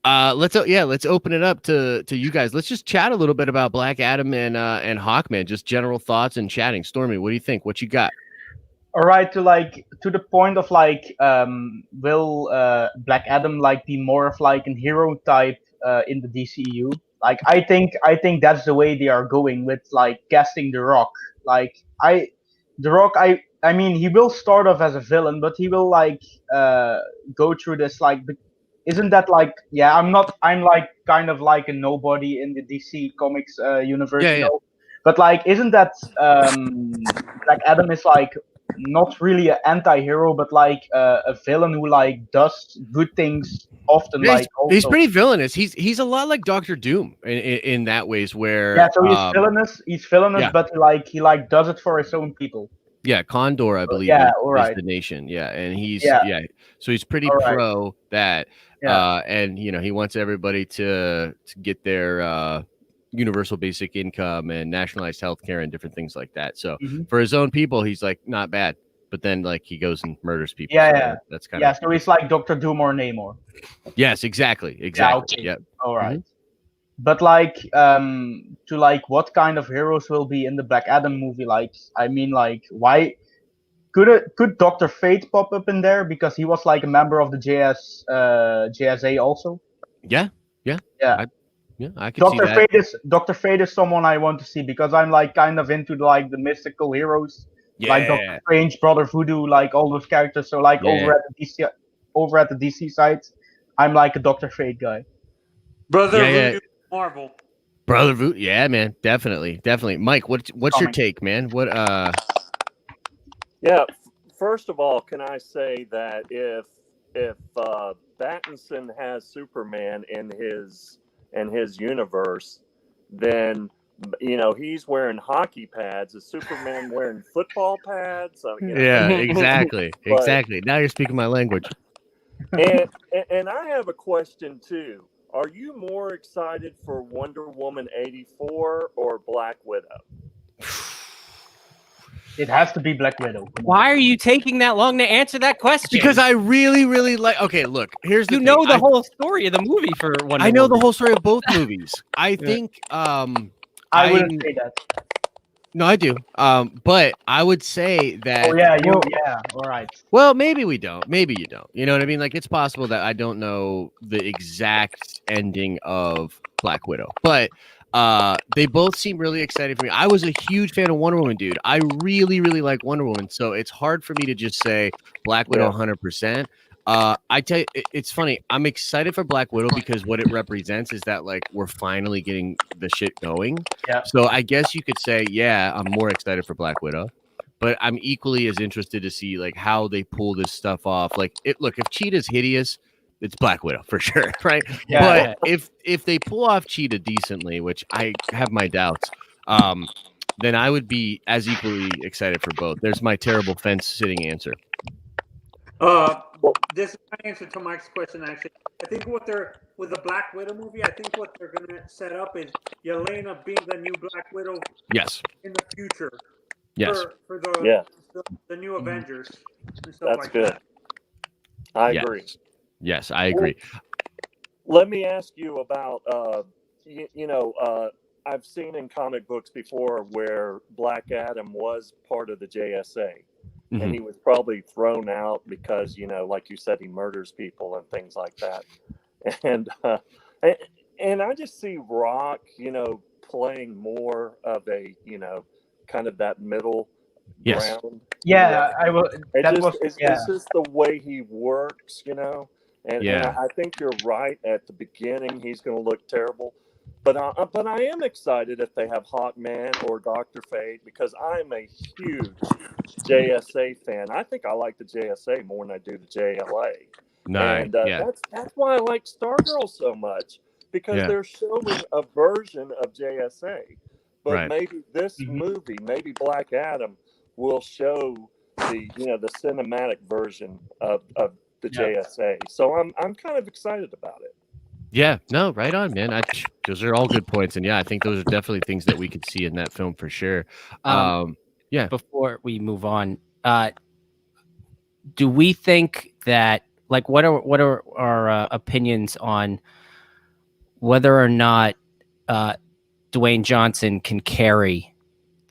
Speaker 2: Let's open it up to you guys. Let's just chat a little bit about Black Adam and Hawkman, just general thoughts and chatting. Stormy, what do you think? What you got?
Speaker 3: All right, to the point of will Black Adam be more of a hero type in the DCU? I think that's the way they are going with casting The Rock. The Rock, I mean, he will start off as a villain, but he will go through this isn't that I'm kind of like a nobody in the DC comics universe, you know? But isn't that Black Adam is not really an anti-hero, but a villain who does good things often.
Speaker 2: He's pretty villainous. He's a lot like Doctor Doom in that ways where
Speaker 3: so he's villainous. He's villainous, but he does it for his own people.
Speaker 2: Yeah, Condor, I believe, is the nation. Yeah, and he's so he's pretty pro that. And he wants everybody to get their universal basic income and nationalized health care and different things like that. So for his own people, he's not bad. But then he goes and murders people.
Speaker 3: Yeah,
Speaker 2: so that's kind of
Speaker 3: so he's like Dr. Doom or Namor.
Speaker 2: Yes, exactly.
Speaker 3: Yeah, okay.
Speaker 2: Yep.
Speaker 3: All right. But what kind of heroes will be in the Black Adam movie? Why could Dr. Fate pop up in there because he was a member of the JSA also?
Speaker 2: Yeah. Yeah, I can see that.
Speaker 3: Dr. Fate is someone I want to see because I'm like kind of into like the mystical heroes, like Doctor
Speaker 2: Yeah.
Speaker 3: Strange, Brother Voodoo, like all those characters. So like
Speaker 2: Yeah.
Speaker 3: over at the DC side, I'm like a Doctor Fate guy.
Speaker 6: Brother
Speaker 2: Yeah.
Speaker 6: Voodoo, Marvel.
Speaker 2: Brother Voot. Yeah, man. Definitely. Mike, what's your take, man? What
Speaker 4: Yeah. First of all, can I say that if Pattinson has Superman in his universe, then he's wearing hockey pads. Is Superman wearing football pads?
Speaker 2: Yeah, exactly.
Speaker 4: But-
Speaker 2: Exactly. Now you're speaking my language.
Speaker 4: And I have a question too. Are you more excited for Wonder Woman 84 or Black Widow?
Speaker 3: It has to be Black Widow.
Speaker 5: Why are you taking that long to answer that question?
Speaker 2: Because I really, really like. Okay, look. Here's the
Speaker 5: you
Speaker 2: thing.
Speaker 5: know the whole story of the movie for Wonder
Speaker 2: I know the
Speaker 5: Woman.
Speaker 2: whole story of both movies. I think.
Speaker 3: I wouldn't say that.
Speaker 2: No, I do. But I would say that.
Speaker 3: Oh yeah, all right.
Speaker 2: Well, maybe we don't. Maybe you don't. You know what I mean? Like, it's possible that I don't know the exact ending of Black Widow, but they both seem really excited for me. I was a huge fan of Wonder Woman, dude. I really, really like Wonder Woman, so it's hard for me to just say Black Widow 100%. I tell you, it's funny. I'm excited for Black Widow because what it represents is that like we're finally getting the shit going.
Speaker 3: Yeah.
Speaker 2: So I guess you could say, yeah, I'm more excited for Black Widow, but I'm equally as interested to see like how they pull this stuff off. Like, look, if Cheetah's hideous, it's Black Widow for sure, right?
Speaker 3: Yeah.
Speaker 2: But if they pull off Cheetah decently, which I have my doubts, then I would be as equally excited for both. There's my terrible fence-sitting answer.
Speaker 6: This is my answer to Mike's question. Actually, I think with the Black Widow movie, I think what they're gonna set up is Yelena being the new Black Widow.
Speaker 2: Yes.
Speaker 6: In the future.
Speaker 2: Yes.
Speaker 6: For the new Avengers and stuff.
Speaker 4: That's
Speaker 6: like
Speaker 4: good.
Speaker 6: that.
Speaker 4: I agree.
Speaker 2: Yes, I agree.
Speaker 4: Let me ask you about I've seen in comic books before where Black Adam was part of the JSA.
Speaker 2: Mm-hmm.
Speaker 4: And he was probably thrown out because, like you said, he murders people and things like that. And I just see Rock, playing more of a, kind of that middle ground.
Speaker 3: Yeah, I will.
Speaker 4: It's just the way he works, And I think you're right. At the beginning, he's going to look terrible. But I am excited if they have Hawkman or Dr. Fate because I'm a huge JSA fan. I think I like the JSA more than I do the JLA.
Speaker 2: Nice.
Speaker 4: And that's why I like Stargirl so much because they're showing a version of JSA. But maybe this movie, maybe Black Adam, will show the the cinematic version of the JSA. So I'm kind of excited about it.
Speaker 2: Yeah, no, right on, man. Those are all good points, and I think those are definitely things that we could see in that film for sure. Yeah.
Speaker 5: Before we move on, do we think that like what are our opinions on whether or not Dwayne Johnson can carry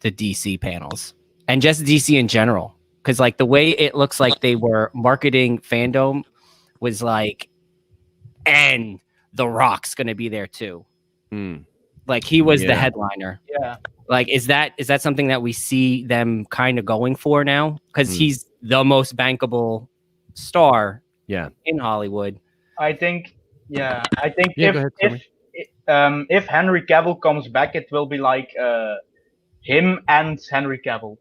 Speaker 5: the DC panels and just DC in general? Because like the way it looks like they were marketing Fandom was like, and The Rock's going to be there too. Like he was the headliner.
Speaker 3: Yeah.
Speaker 5: Like, is that something that we see them kind of going for now? Because he's the most bankable star in Hollywood.
Speaker 3: I think if Henry Cavill comes back, it will be like him and Henry Cavill.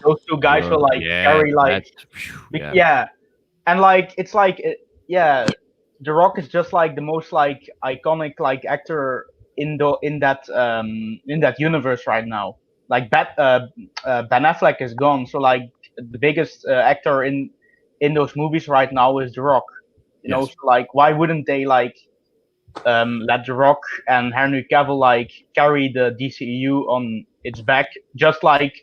Speaker 3: Those two guys will like carry like and like it's like The Rock is just like the most like iconic like actor in that universe right now. Like Ben Affleck is gone, so like the biggest actor in those movies right now is The Rock. You know, so like why wouldn't they like let The Rock and Henry Cavill like carry the DCEU on its back, just like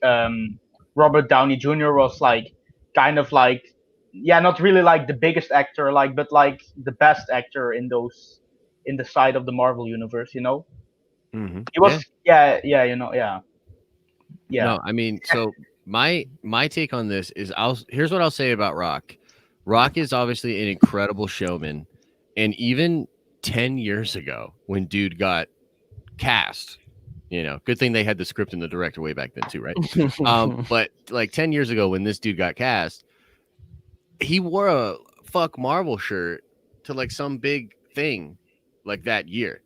Speaker 3: Robert Downey Jr. was like kind of like not really like the biggest actor, like but like the best actor in the side of the Marvel universe, you know.
Speaker 2: Mm-hmm.
Speaker 3: He was
Speaker 2: No, I mean, so my take on this is here's what I'll say about Rock. Rock is obviously an incredible showman, and even 10 years ago when dude got cast. Good thing they had the script and the director way back then too, right? But like 10 years ago when this dude got cast, he wore a fuck Marvel shirt to like some big thing like that year.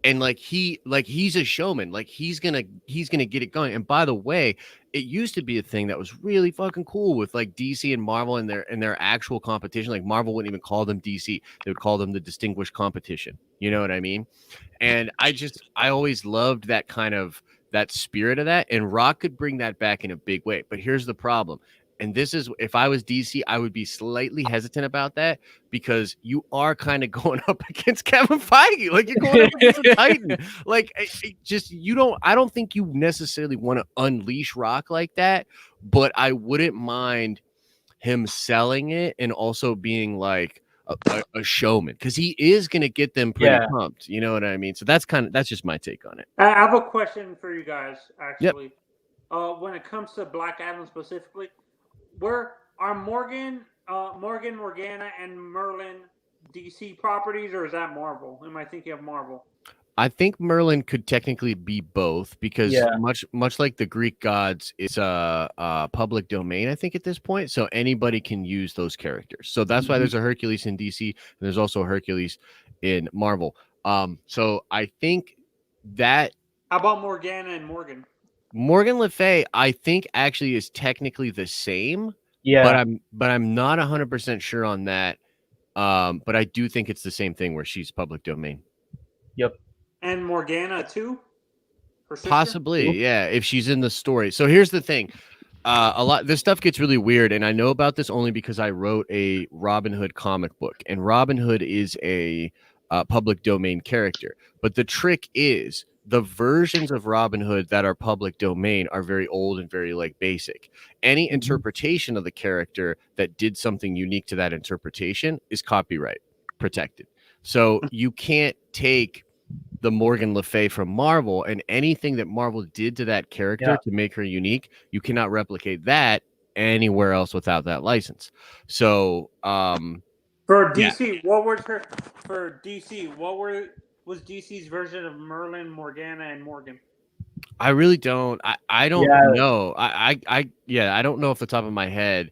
Speaker 2: And he's a showman. Like he's gonna get it going. And by the way, it used to be a thing that was really fucking cool with like DC and Marvel and their actual competition. Like Marvel wouldn't even call them DC; they would call them the Distinguished Competition. You know what I mean? And I always loved that spirit of that. And Rock could bring that back in a big way. But here's the problem. And this is, if I was DC, I would be slightly hesitant about that because you are kind of going up against Kevin Feige. Like you're going up against a Titan. Like I don't think you necessarily want to unleash Rock like that, but I wouldn't mind him selling it and also being like a showman because he is going to get them pretty pumped. You know what I mean? So that's just my take on it.
Speaker 6: I have a question for you guys, actually.
Speaker 2: Yep.
Speaker 6: When it comes to Black Adam specifically, where are Morgan, Morgana, and Merlin DC properties, or is that Marvel? Am I thinking of Marvel?
Speaker 2: I think Merlin could technically be both because much like the Greek gods, it's a public domain, I think, at this point. So anybody can use those characters. So that's why there's a Hercules in DC and there's also a Hercules in Marvel. So I think that.
Speaker 6: How about Morgana and Morgan?
Speaker 2: Morgan Le Fay, I think, actually is technically the same.
Speaker 3: Yeah.
Speaker 2: But I'm not 100% sure on that. But I do think it's the same thing where she's public domain.
Speaker 3: Yep.
Speaker 6: And Morgana too?
Speaker 2: Possibly, yeah, if she's in the story. So here's the thing. This stuff gets really weird, and I know about this only because I wrote a Robin Hood comic book, and Robin Hood is a public domain character. But the trick is the versions of Robin Hood that are public domain are very old and very like basic. Any interpretation of the character that did something unique to that interpretation is copyright protected. So you can't take the Morgan Le Fay from Marvel and anything that Marvel did to that character to make her unique, you cannot replicate that anywhere else without that license. So
Speaker 6: for DC, what was DC's version of Merlin, Morgana, and Morgan?
Speaker 2: I really don't. I don't know. I don't know off the top of my head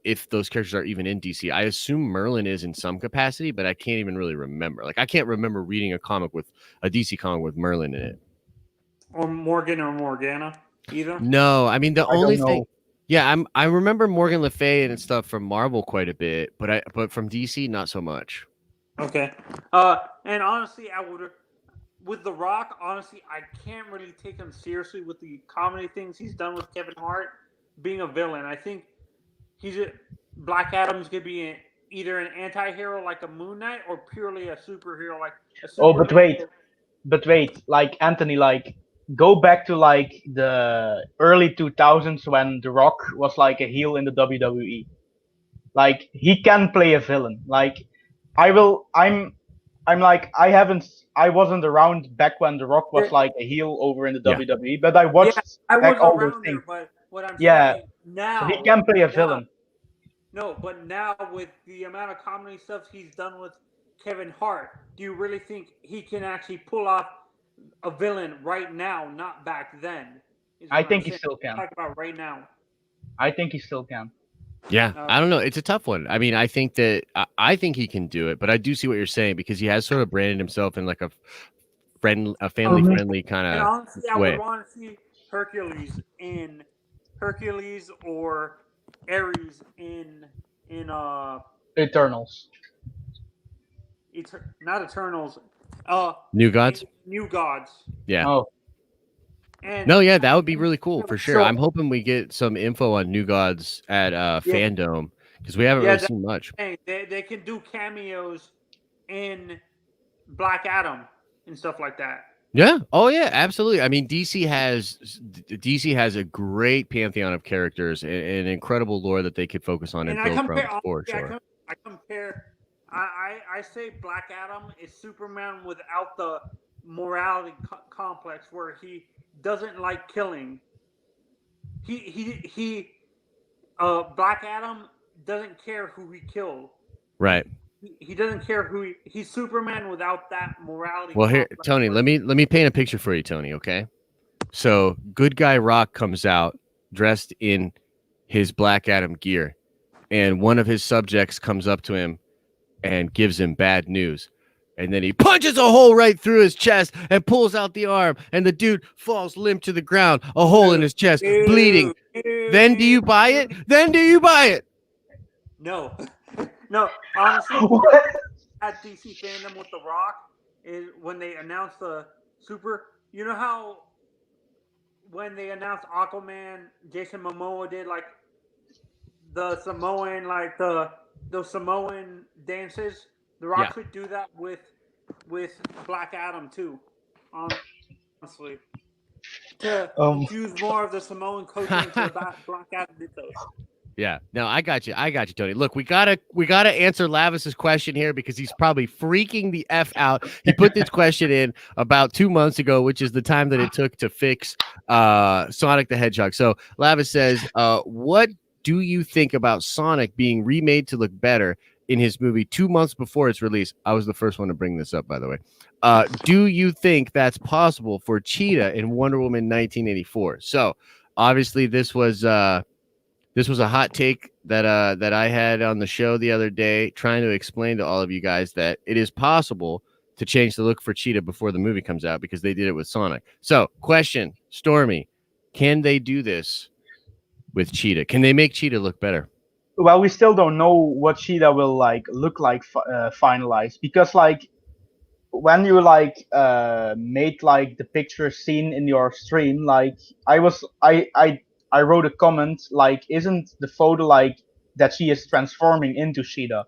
Speaker 2: if those characters are even in DC. I assume Merlin is in some capacity, but I can't even really remember. Like I can't remember reading a DC comic with Merlin in it.
Speaker 6: Or Morgan or Morgana either?
Speaker 2: No, I mean the only thing. Yeah, I remember Morgan Le Fay and stuff from Marvel quite a bit, but from DC not so much.
Speaker 6: Okay. And honestly, with The Rock, honestly, I can't really take him seriously with the comedy things he's done with Kevin Hart being a villain. I think Black Adam's gonna be either an anti-hero like a Moon Knight or purely a superhero like a Superman.
Speaker 3: But wait, like Anthony, like go back to like the early 2000s when The Rock was like a heel in the WWE. Like he can play a villain. Like I wasn't around back when The Rock was like a heel over in the WWE, but I watched back all those things.
Speaker 6: But what I'm saying now,
Speaker 3: so he can play a villain.
Speaker 6: No, but now with the amount of comedy stuff he's done with Kevin Hart, do you really think he can actually pull off a villain right now, not back then?
Speaker 3: I think he still can.
Speaker 6: Talk about right now.
Speaker 3: I think he still can.
Speaker 2: Yeah, I don't know. It's a tough one. I mean, I think he can do it, but I do see what you're saying because he has sort of branded himself in like a family-friendly kind of way.
Speaker 6: Honestly, I would want to see Hercules or Ares in
Speaker 3: Eternals.
Speaker 6: Not Eternals.
Speaker 2: New Gods.
Speaker 6: New Gods.
Speaker 2: Yeah.
Speaker 3: Oh.
Speaker 2: That would be really cool for sure. I'm hoping we get some info on New Gods at Fandom because we haven't really seen much.
Speaker 6: They can do cameos in Black Adam and stuff like that.
Speaker 2: Yeah. Oh yeah, absolutely. I mean, DC has a great pantheon of characters and incredible lore that they could focus on and build from for sure.
Speaker 6: I say Black Adam is Superman without the morality complex where he doesn't like killing. Black Adam doesn't care who he killed.
Speaker 2: Right.
Speaker 6: he doesn't care he's Superman without that morality.
Speaker 2: Well, here,
Speaker 6: complex.
Speaker 2: Tony, let me paint a picture for you, Tony. Okay, so good guy Rock comes out dressed in his Black Adam gear, and one of his subjects comes up to him and gives him bad news. And then he punches a hole right through his chest and pulls out the arm, and the dude falls limp to the ground, a hole in his chest, bleeding. Then do you buy it? Then do you buy it?
Speaker 6: No. No, honestly, at DC fandom with The Rock is when they announced the Super. You know how when they announced Aquaman, Jason Momoa did like the Samoan, like those Samoan dances. The Rock should do that with Black Adam too. Honestly, to infuse more of the Samoan culture into the Black Adam mythos.
Speaker 2: Yeah, no, I got you, Tony. Look, we gotta answer Lavis's question here because he's probably freaking the F out. He put this question in about 2 months ago, which is the time that it took to fix Sonic the Hedgehog. So Lavis says, what do you think about Sonic being remade to look better in his movie 2 months before its release? I was the first one to bring this up, by the way. Do you think that's possible for Cheetah in Wonder Woman 1984? So obviously this was a hot take that I had on the show the other day, trying to explain to all of you guys that it is possible to change the look for Cheetah before the movie comes out because they did it with Sonic. So, question, Stormy, can they do this with Cheetah? Can they make Cheetah look better?
Speaker 3: Well, we still don't know what Cheetah will like look like finalized, because like when you like made like the picture seen in your stream, like I wrote a comment like, isn't the photo like that she is transforming into Cheetah?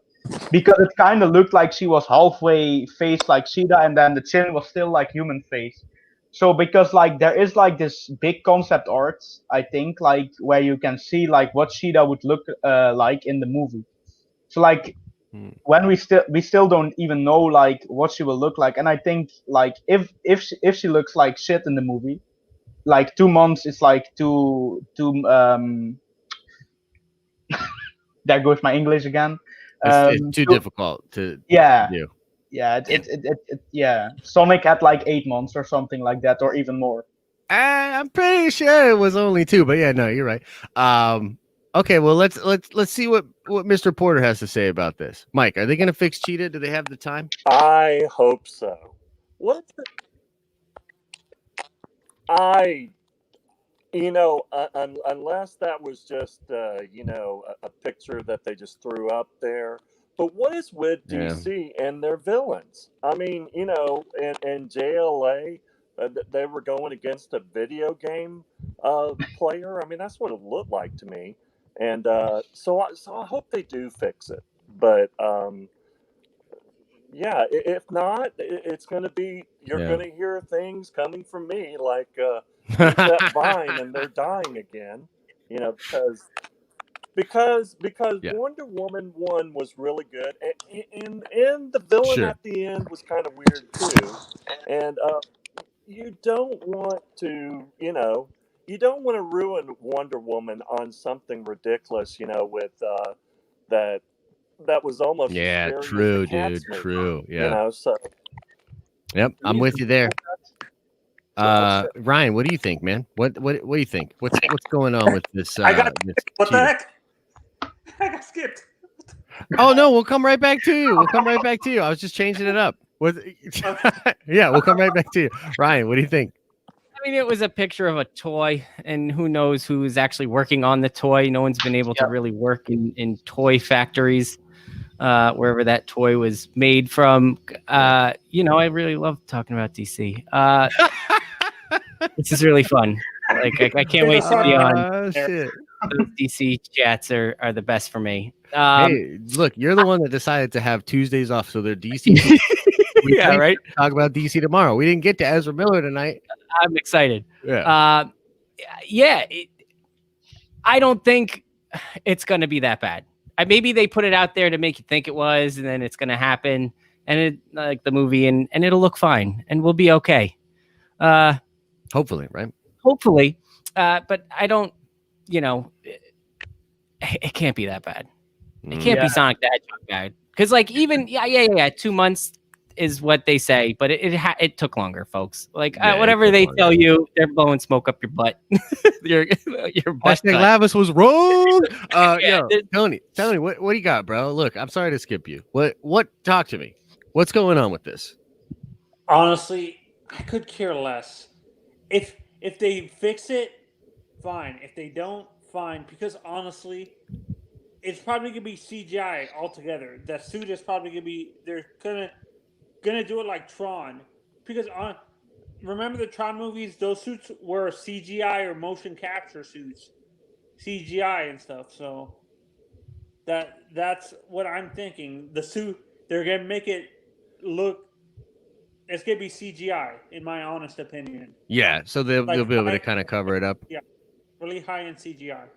Speaker 3: Because it kind of looked like she was halfway face like Cheetah, and then the chin was still like human face. So because like there is like this big concept art, I think, like where you can see like what Cheetah would look like in the movie. So like when we still don't even know like what she will look like, and I think like if she looks like shit in the movie, like 2 months is like too there goes my English again.
Speaker 2: It's too difficult to do.
Speaker 3: Yeah. Sonic had like 8 months or something like that, or even more.
Speaker 2: I'm pretty sure it was only 2, but yeah, no, you're right. Okay, well let's see what Mr. Porter has to say about this. Mike, are they going to fix Cheetah? Do they have the time?
Speaker 4: I hope so. Unless that was just a picture that they just threw up there. But what is with DC and their villains? I mean, in JLA, they were going against a video game player. I mean, that's what it looked like to me. And so I hope they do fix it. But if not, it's going to be, you're going to hear things coming from me like that Vine, and they're dying again. Because Wonder Woman 1 was really good, and the villain at the end was kind of weird too. And you don't want to ruin Wonder Woman on something ridiculous, with that was almost
Speaker 2: true, dude, true,
Speaker 4: so
Speaker 2: yep, I'm with you there. Ryan, what do you think, man? What do you think? What's going on with this?
Speaker 6: What the heck? I got skipped.
Speaker 2: Oh no, we'll come right back to you. I was just changing it up. Yeah, we'll come right back to you. Ryan, what do you think?
Speaker 5: I mean, it was a picture of a toy, and who knows who's actually working on the toy. No one's been able to really work in toy factories, wherever that toy was made from. I really love talking about DC. This is really fun. Like I can't wait to be on.
Speaker 2: Shit.
Speaker 5: Those DC chats are the best for me.
Speaker 2: Hey, look, you're the one that decided to have Tuesdays off, so they're DC.
Speaker 5: Yeah, right.
Speaker 2: Talk about DC tomorrow. We didn't get to Ezra Miller tonight.
Speaker 5: I'm excited.
Speaker 2: Yeah.
Speaker 5: I don't think it's going to be that bad. Maybe they put it out there to make you think it was, and then it's going to happen, and it like the movie, and it'll look fine, and we'll be okay.
Speaker 2: Hopefully, right?
Speaker 5: Hopefully, but I don't. It can't be that bad. It can't be
Speaker 3: Yeah.
Speaker 5: Sonic the Hedgehog guy. Because like even 2 months is what they say, but it took longer, folks. Like
Speaker 2: Yeah, it
Speaker 5: whatever
Speaker 2: took
Speaker 5: they
Speaker 2: longer.
Speaker 5: tell you, they're blowing smoke up your butt. your butt
Speaker 2: Hashtag
Speaker 5: cut.
Speaker 2: Lavis was wrong.
Speaker 5: Yeah,
Speaker 2: Tony, what do you got, bro? Look, I'm sorry to skip you. What? Talk to me. What's going on with this?
Speaker 6: Honestly, I could care less. If they fix it, fine. If they don't, fine. Because honestly, it's probably gonna be CGI altogether. The suit is probably gonna be they're gonna do it like Tron. Because remember the Tron movies? Those suits were CGI or motion capture suits, CGI and stuff. So that's what I'm thinking. The suit they're gonna make it look. It's gonna be CGI, in my honest opinion.
Speaker 2: Yeah, so they'll
Speaker 6: Like
Speaker 2: be able to kind of cover it up.
Speaker 6: Yeah, really high in CGI.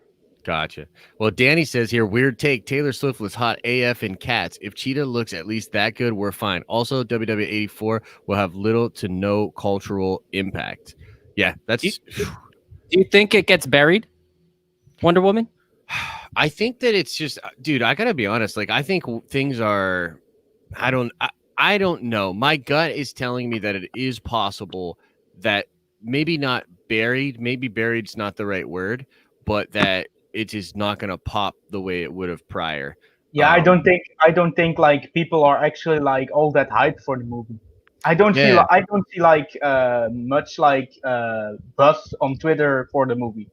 Speaker 2: Gotcha. Well, Danny says here, weird take. Taylor Swift was hot AF in Cats. If Cheetah looks at least that good, we're fine. Also, WW84 will have little to no cultural impact. Yeah, that's.
Speaker 5: Do you think it gets buried? Wonder Woman?
Speaker 2: I think that it's just, dude, I gotta be honest. Like, I think things are. I don't know. My gut is telling me that it is possible that maybe not buried. Maybe buried's not the right word, but that it is not going to pop the way it would have prior.
Speaker 3: Yeah, I don't think like people are actually like all that hyped for the movie. I don't see like much like buzz on Twitter for the movie.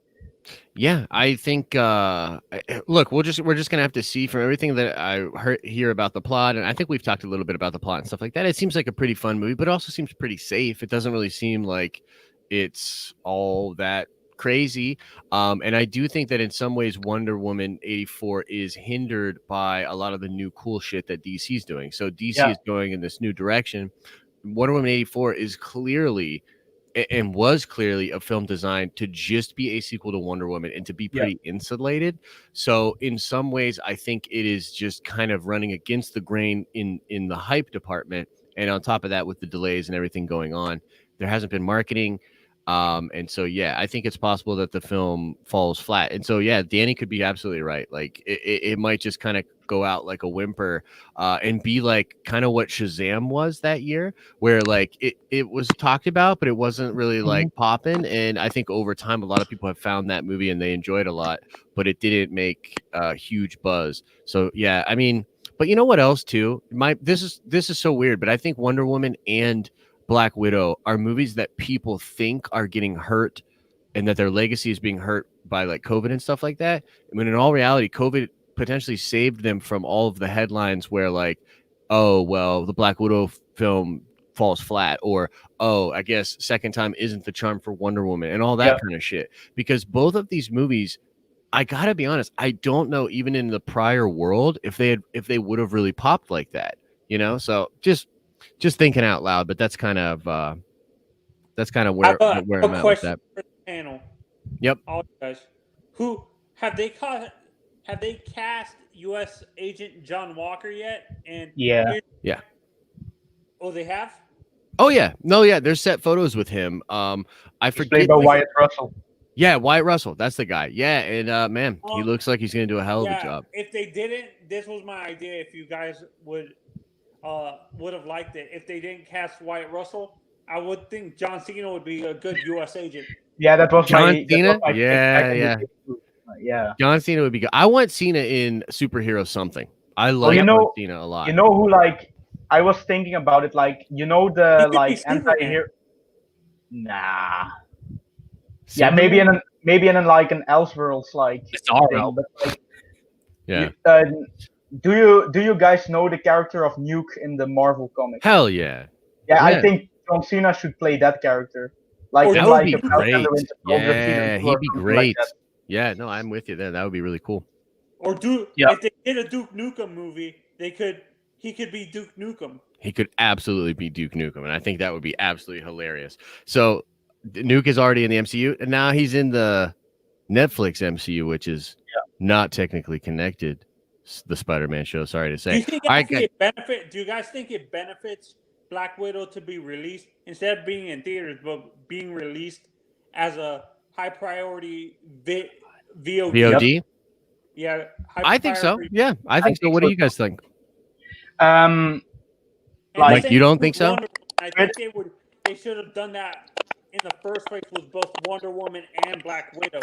Speaker 2: Yeah, I think. Look, we're just gonna have to see from everything that I hear about the plot, and I think we've talked a little bit about the plot and stuff like that. It seems like a pretty fun movie, but it also seems pretty safe. It doesn't really seem like it's all that crazy. And I do think that in some ways, Wonder Woman 84 is hindered by a lot of the new cool shit that DC's doing. So DC is going in this new direction. Wonder Woman 84 is clearly and was clearly a film designed to just be a sequel to Wonder Woman and to be pretty insulated. So in some ways, I think it is just kind of running against the grain in the hype department. And on top of that, with the delays and everything going on, there hasn't been marketing. And so, yeah, I think it's possible that the film falls flat. And so, yeah, Danny could be absolutely right. Like it might just kind of go out like a whimper and be like kind of what Shazam was that year, where like it was talked about, but it wasn't really like popping. And I think over time, a lot of people have found that movie and they enjoyed it a lot, but it didn't make a huge buzz. So, yeah, I mean, but you know what else too? This is so weird, but I think Wonder Woman and Black Widow are movies that people think are getting hurt and that their legacy is being hurt by like COVID and stuff like that. I mean, in all reality, COVID potentially saved them from all of the headlines where like, oh, well, the Black Widow film falls flat, or, oh, I guess second time isn't the charm for Wonder Woman and all that kind of shit. Because both of these movies, I gotta be honest, I don't know even in the prior world if they would have really popped like that, you know? So just thinking out loud, but that's kind of where I'm at with that.
Speaker 6: For the panel.
Speaker 2: Yep.
Speaker 6: All you guys, who have they cast U.S. Agent John Walker yet? And
Speaker 2: yeah.
Speaker 6: Oh, they have.
Speaker 2: Oh yeah, no, yeah. There's set photos with him. I forget.
Speaker 3: Played by Wyatt Russell.
Speaker 2: Yeah, Wyatt Russell. That's the guy. Yeah, and man, he looks like he's gonna do a hell of a job.
Speaker 6: If they didn't, this was my idea. If you guys would have liked it, if they didn't cast Wyatt Russell, I would think John Cena would be a good U.S. agent.
Speaker 3: Yeah, that was
Speaker 2: John Cena.
Speaker 3: Yeah.
Speaker 2: John Cena would be good. I want Cena in superhero something. I like John Cena a lot.
Speaker 3: You know who like? I was thinking about it. Like you know the like anti-hero. Nah. Yeah, maybe in like an Elseworlds like. Thing, but, like,
Speaker 2: yeah.
Speaker 3: Do you guys know the character of Nuke in the Marvel comics?
Speaker 2: Hell yeah.
Speaker 3: Yeah, I think John Cena should play that character. Like
Speaker 2: that would be great. Yeah, he'd be great.
Speaker 3: Like
Speaker 2: yeah, no, I'm with you there. That would be really cool.
Speaker 6: Or if they did a Duke Nukem movie, he could be Duke Nukem.
Speaker 2: He could absolutely be Duke Nukem, and I think that would be absolutely hilarious. So Nuke is already in the MCU, and now he's in the Netflix MCU, which is not technically connected. The Spider-Man show. Sorry to say.
Speaker 6: Do you guys think it benefits Black Widow to be released instead of being in theaters, but being released as a high priority VOD?
Speaker 2: VOD?
Speaker 6: Yeah,
Speaker 2: I think so.
Speaker 6: Hyper-priority.
Speaker 2: Yeah, I think so. What do you guys think?
Speaker 6: And
Speaker 2: Mike,
Speaker 6: the
Speaker 2: you
Speaker 6: same
Speaker 2: don't
Speaker 6: with
Speaker 2: think so?
Speaker 6: Wonder Woman. I think they should have done that in the first place with both Wonder Woman and Black Widow.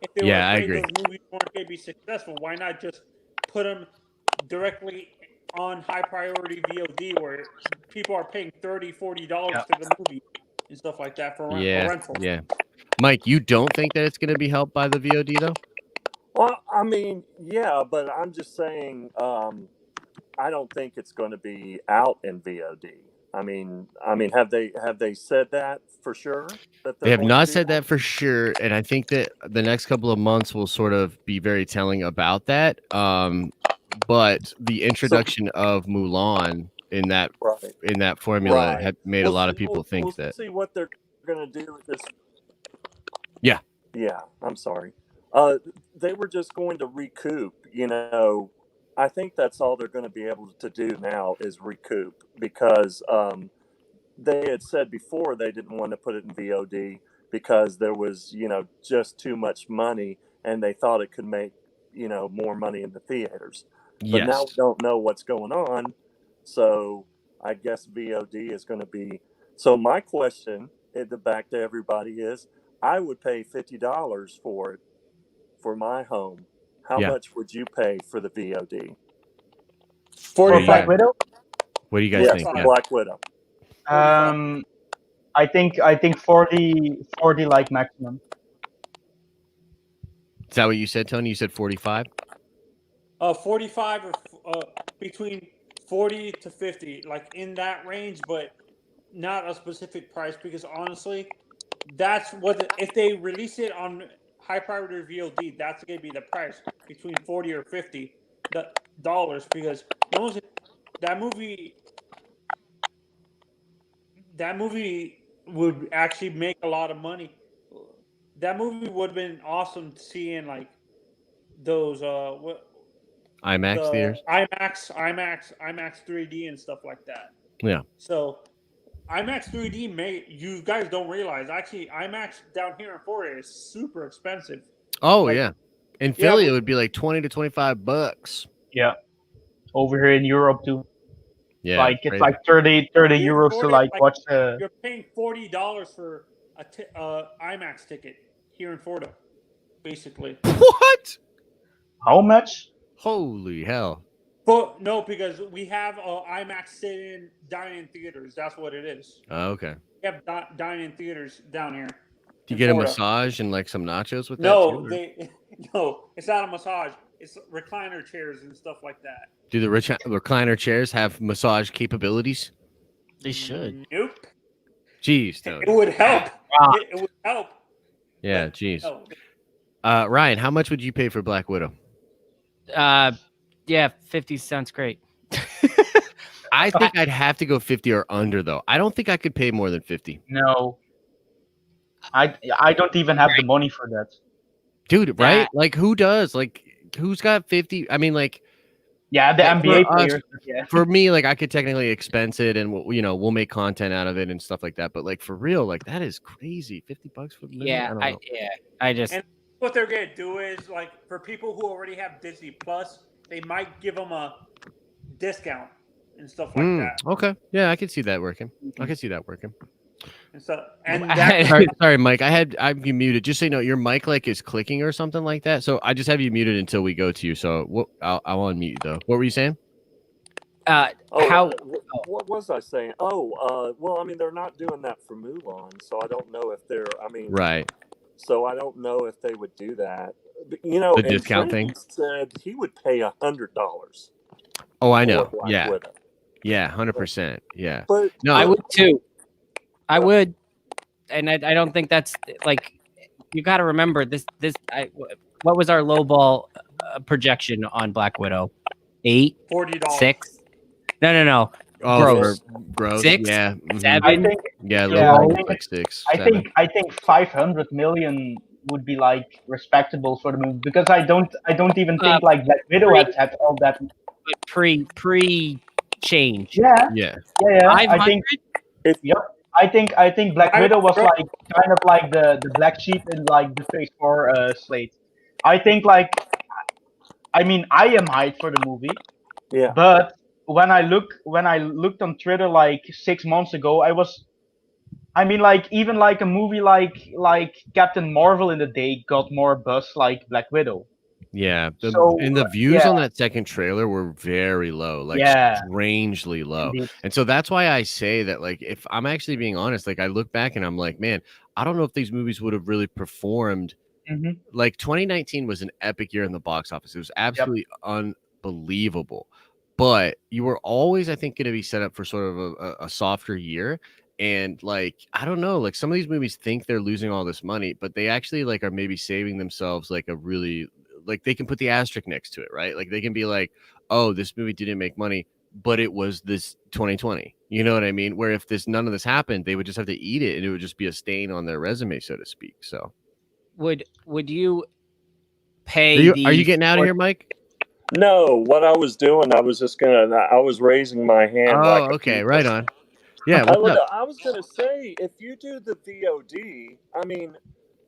Speaker 6: If they were
Speaker 2: Yeah, I
Speaker 6: afraid
Speaker 2: agree.
Speaker 6: those movies weren't going to be successful, why not just put them directly on high priority VOD where people are paying $30, $40 for the movie and stuff like that for a
Speaker 2: Yeah,
Speaker 6: rental?
Speaker 2: yeah. Mike, you don't think that it's going to be helped by the VOD though?
Speaker 4: Well, I mean, yeah, but I'm just saying, I don't think it's going to be out in VOD. I mean, have they said that for sure? That
Speaker 2: They
Speaker 4: they're
Speaker 2: have
Speaker 4: going to
Speaker 2: not
Speaker 4: do
Speaker 2: said that for sure, and I think that the next couple of months will sort of be very telling about that. But the introduction of Mulan in that
Speaker 4: Right.
Speaker 2: formula
Speaker 4: Right.
Speaker 2: had made a lot of people think
Speaker 4: We'll
Speaker 2: that.
Speaker 4: see what they're going to do with this.
Speaker 2: Yeah.
Speaker 4: Yeah, I'm sorry. They were just going to recoup. I think that's all they're going to be able to do now is recoup because they had said before they didn't want to put it in VOD because there was, just too much money and they thought it could make, more money in the theaters. But now we
Speaker 2: Yes.
Speaker 4: don't know what's going on. So I guess VOD is going to be. So my question back to everybody is I would pay $50 for it for my home. How
Speaker 2: Yeah.
Speaker 4: much would you pay for the VOD?
Speaker 3: For
Speaker 2: Yeah.
Speaker 3: Black Widow,
Speaker 2: What do you guys
Speaker 4: Yes,
Speaker 2: think? Yeah.
Speaker 4: Black Widow.
Speaker 3: I think 40 like maximum.
Speaker 2: Is that what you said, Tony? You said 45?
Speaker 6: 45 or between 40 to 50, like in that range, but not a specific price because honestly, that's what if they release it on high priority VOD, that's going to be the price between 40 or 50 dollars because no one's that movie would actually make a lot of money. That movie would have been awesome to see in like those
Speaker 2: IMAX theaters?
Speaker 6: IMAX 3D and stuff like that.
Speaker 2: Yeah.
Speaker 6: So IMAX 3D you guys don't realize actually IMAX down here in Florida is super expensive.
Speaker 2: Oh,
Speaker 6: Like,
Speaker 2: yeah. In Philly, it would be like 20 to 25 bucks.
Speaker 3: Yeah. Over here in Europe too.
Speaker 2: Yeah.
Speaker 3: Like it's like 30 euros to like watch the.
Speaker 6: You're paying $40 for a IMAX ticket here in Florida, basically.
Speaker 2: What?
Speaker 3: How much?
Speaker 2: Holy hell!
Speaker 6: But no, because we have IMAX sit-in dining theaters. That's what it is.
Speaker 2: Oh, okay.
Speaker 6: We have dining theaters down here.
Speaker 2: Do you get Florida. A massage and like some nachos with
Speaker 6: that?
Speaker 2: Too,
Speaker 6: no, it's not a massage. It's recliner chairs and stuff like that.
Speaker 2: Do the recliner chairs have massage capabilities?
Speaker 5: They should.
Speaker 6: Nope.
Speaker 2: Jeez, Tony.
Speaker 6: It would help. It would help.
Speaker 2: Yeah, jeez. No. Ryan, how much would you pay for Black Widow?
Speaker 5: Yeah, 50 sounds great.
Speaker 2: I think I'd have to go 50 or under, though. I don't think I could pay more than 50.
Speaker 3: No. I don't even have the money for that.
Speaker 2: Dude, right? Like, who does? Like, who's got 50? I mean, like...
Speaker 3: Yeah, the NBA players. Yeah.
Speaker 2: For me, like, I could technically expense it and, we'll make content out of it and stuff like that. But, like, for real, like, that is crazy. $50 for the movie?
Speaker 5: I just...
Speaker 6: And what they're going to do is, like, for people who already have Disney Plus, they might give them a discount and stuff like that.
Speaker 2: Okay. Yeah, I can see that working.
Speaker 6: And so, and
Speaker 2: sorry, Mike. I've you muted. Just so you know, your mic like is clicking or something like that. So I just have you muted until we go to you. So I'll unmute you though. What were you saying?
Speaker 4: What was I saying? Well, I mean, they're not doing that for Mulan, so I don't know if they're. I mean,
Speaker 2: right.
Speaker 4: So I don't know if they would do that. But,
Speaker 2: the discount thing.
Speaker 4: Said he would pay $100.
Speaker 2: Oh, I know. Yeah.
Speaker 4: Widow.
Speaker 2: Yeah, 100%. Yeah.
Speaker 4: But
Speaker 5: no, I would too. I would, and I don't think that's like you got to remember this. What was our lowball projection on Black Widow? $8,
Speaker 6: $40,
Speaker 5: $6. No.
Speaker 2: Oh,
Speaker 5: gross.
Speaker 2: 6, yeah,
Speaker 5: 7.
Speaker 3: I think,
Speaker 2: like 6.
Speaker 3: I think 500 million would be like respectable for the movie because I don't even think like Black Widow had all that
Speaker 5: pre change.
Speaker 3: Yeah. I think. I think Black Widow was like kind of like the black sheep in like the Phase 4 slate. I think like I mean, I am hyped for the movie,
Speaker 4: Yeah.
Speaker 3: but when I looked on Twitter like 6 months ago, I mean, like even like a movie like Captain Marvel in the day got more buzz like Black Widow.
Speaker 2: Yeah,
Speaker 3: So
Speaker 2: and the views
Speaker 3: yeah,
Speaker 2: on that second trailer were very low, like
Speaker 3: yeah,
Speaker 2: strangely low.
Speaker 3: indeed.
Speaker 2: And so that's why I say that, like, if I'm actually being honest, like I look back and I'm like, man, I don't know if these movies would have really performed.
Speaker 3: Hmm.
Speaker 2: Like 2019 was an epic year in the box office. It was
Speaker 3: Yep.
Speaker 2: absolutely unbelievable. But you were always, I think, going to be set up for sort of a softer year. And like, I don't know, like some of these movies think they're losing all this money, but they actually like are maybe saving themselves like a really, like they can put the asterisk next to it, right? Like they can be like, oh, this movie didn't make money, but it was this 2020. You know what I mean? Where if none of this happened, they would just have to eat it and it would just be a stain on their resume, so to speak. So
Speaker 5: Would you pay
Speaker 2: are you getting out of here, Mike?
Speaker 4: No, what I was doing, I was raising my hand.
Speaker 2: Oh,
Speaker 4: like
Speaker 2: okay, right on. Yeah,
Speaker 4: I
Speaker 2: what's up?
Speaker 4: I was gonna say, if you do the VOD, I mean,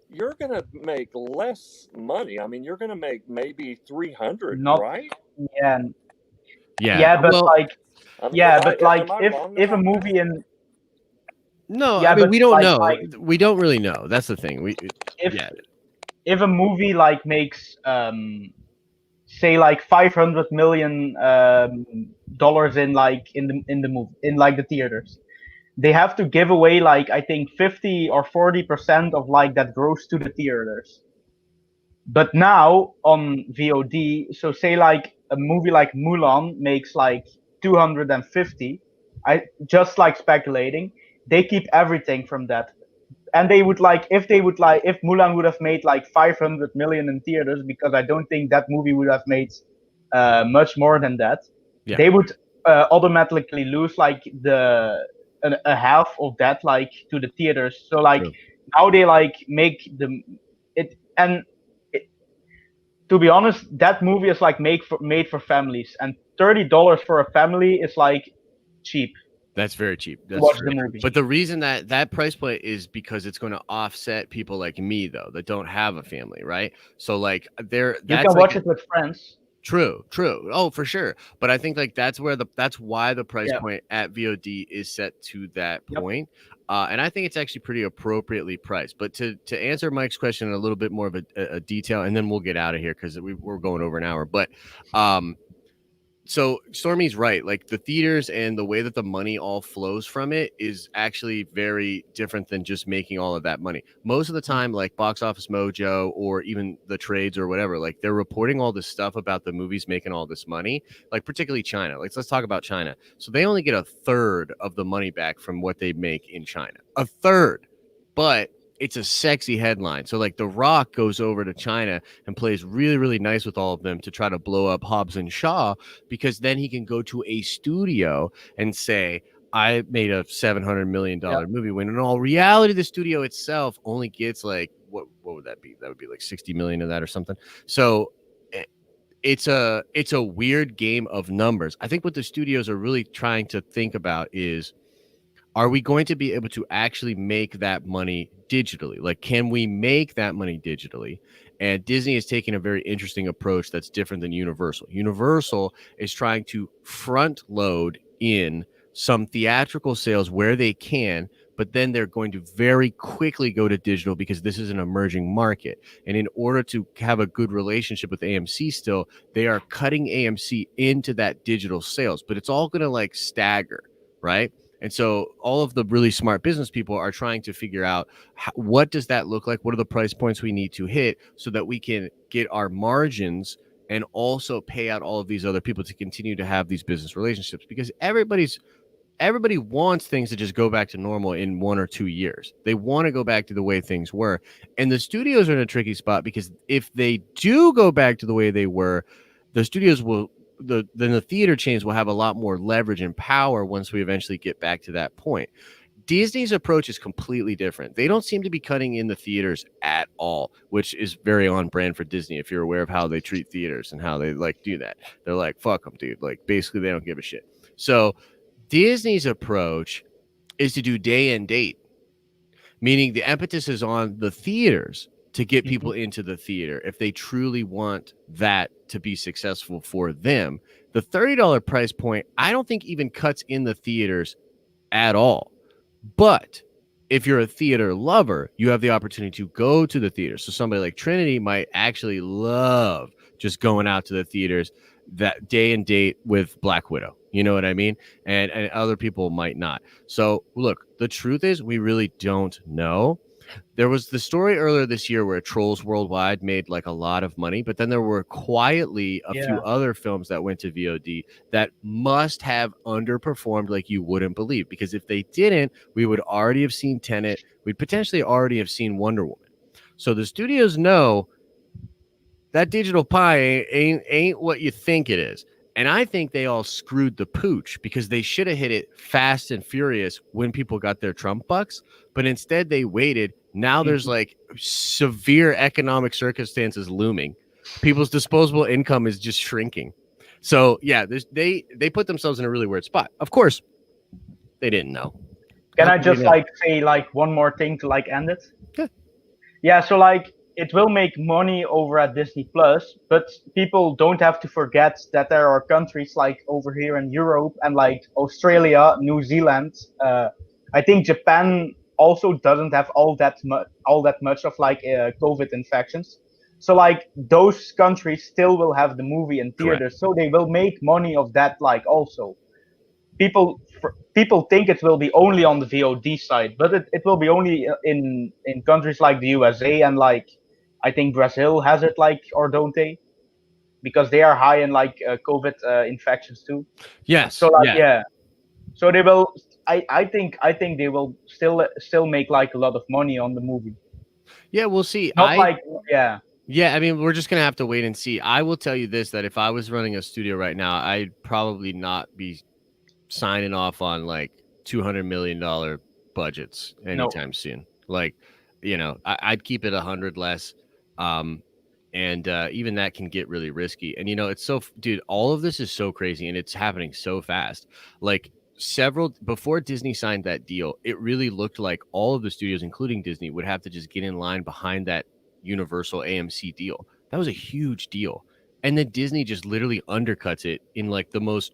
Speaker 4: you're gonna make less money. I mean, you're gonna make maybe 300,
Speaker 3: Not
Speaker 4: right?
Speaker 3: yeah,
Speaker 2: Yeah,
Speaker 3: yeah, but
Speaker 2: well,
Speaker 3: like
Speaker 4: I mean,
Speaker 3: yeah, but like
Speaker 4: am I wrong
Speaker 3: if a
Speaker 4: about
Speaker 3: movie
Speaker 4: that?
Speaker 3: in
Speaker 2: no,
Speaker 3: yeah,
Speaker 2: I mean
Speaker 3: but
Speaker 2: we don't
Speaker 3: like
Speaker 2: know.
Speaker 3: Mike,
Speaker 2: We don't really know. That's the thing.
Speaker 3: if
Speaker 2: Yeah,
Speaker 3: if a movie like makes say like 500 million dollars in like in the movie in like the theaters, they have to give away like I think 50 or 40% of like that gross to the theaters. But now on VOD, so say like a movie like Mulan makes like 250. I just like speculating, they keep everything from that. And they would like if Mulan would have made like 500 million in theaters, because I don't think that movie would have made much more than that.
Speaker 2: Yeah.
Speaker 3: They would automatically lose like a half of that like to the theaters. So like
Speaker 2: true.
Speaker 3: now they like make the it and it, to be honest, that movie is like made for families, and $30 for a family is like cheap.
Speaker 2: That's very cheap. That's
Speaker 3: Watch
Speaker 2: true.
Speaker 3: the movie.
Speaker 2: But the reason that price point is because it's going to offset people like me though that don't have a family, right? So like
Speaker 3: You
Speaker 2: that's
Speaker 3: can
Speaker 2: like
Speaker 3: watch it with friends.
Speaker 2: true. Oh, for sure. But I think like that's why the price
Speaker 3: Yeah.
Speaker 2: point at VOD is set to that
Speaker 3: Yep.
Speaker 2: point. And I think it's actually pretty appropriately priced. But to answer Mike's question in a little bit more of a detail, and then we'll get out of here because we're going over an hour. But so Stormy's right. Like the theaters and the way that the money all flows from it is actually very different than just making all of that money. Most of the time, like Box Office Mojo or even the trades or whatever, like they're reporting all this stuff about the movies making all this money, like particularly China. Like let's talk about China. So they only get a third of the money back from what they make in China. A third. But it's a sexy headline. So like The Rock goes over to China and plays really, really nice with all of them to try to blow up Hobbs and Shaw, because then he can go to a studio and say, I made a $700 million movie, when in all reality, the studio itself only gets like, what would that be? That would be like 60 million of that or something. So it's a weird game of numbers. I think what the studios are really trying to think about is, are we going to be able to actually make that money digitally? Like, can we make that money digitally? And Disney is taking a very interesting approach that's different than Universal. Universal is trying to front load in some theatrical sales where they can, but then they're going to very quickly go to digital because this is an emerging market. And in order to have a good relationship with AMC still, they are cutting AMC into that digital sales, but it's all going to like stagger, right? And so all of the really smart business people are trying to figure out what does that look like? What are the price points we need to hit so that we can get our margins and also pay out all of these other people to continue to have these business relationships, because everybody wants things to just go back to normal in 1 or 2 years. They want to go back to the way things were. And the studios are in a tricky spot, because if they do go back to the way they were, the studios will then the theater chains will have a lot more leverage and power once we eventually get back to that point. Disney's approach is completely different. They don't seem to be cutting in the theaters at all, which is very on brand for Disney. If you're aware of how they treat theaters and how they like do that, they're like, fuck them, dude. Like basically they don't give a shit. So Disney's approach is to do day and date, meaning the impetus is on the theaters to get people into the theater. If they truly want that to be successful for them, the $30 price point, I don't think even cuts in the theaters at all. But if you're a theater lover, you have the opportunity to go to the theater. So somebody like Trinity might actually love just going out to the theaters that day and date with Black Widow. You know what I mean? And other people might not. So look, the truth is we really don't know. There was the story earlier this year where Trolls Worldwide made like a lot of money, but then there were quietly a few other films that went to VOD that must have underperformed like you wouldn't believe. Because if they didn't, we would already have seen Tenet. We'd potentially already have seen Wonder Woman. So the studios know that digital pie ain't what you think it is. And I think they all screwed the pooch because they should have hit it fast and furious when people got their Trump bucks. But instead they waited. Now there's like severe economic circumstances looming. People's disposable income is just shrinking. So yeah, they put themselves in a really weird spot. Of course, they didn't know.
Speaker 3: Can I just say one more thing to end it? Yeah. So it will make money over at Disney Plus, but people don't have to forget that there are countries like over here in Europe and Australia, New Zealand. I think Japan also doesn't have all that much of COVID infections. So those countries still will have the movie in theaters, correct. So they will make money of that. Also, people think it will be only on the VOD side, but it will be only in countries like the USA and I think Brazil has it, or don't they? Because they are high in COVID infections too.
Speaker 2: Yes.
Speaker 3: So yeah. So they will. I think they will still make a lot of money on the movie.
Speaker 2: Yeah, we'll see.
Speaker 3: Yeah.
Speaker 2: Yeah, I mean, we're just gonna have to wait and see. I will tell you this: that if I was running a studio right now, I'd probably not be signing off on $200 million budgets anytime soon. I'd keep it 100 less. And even that can get really risky. And it's so, dude, all of this is so crazy and it's happening so fast. Before Disney signed that deal, it really looked like all of the studios, including Disney, would have to just get in line behind that Universal AMC deal. That was a huge deal. And then Disney just literally undercuts it in the most.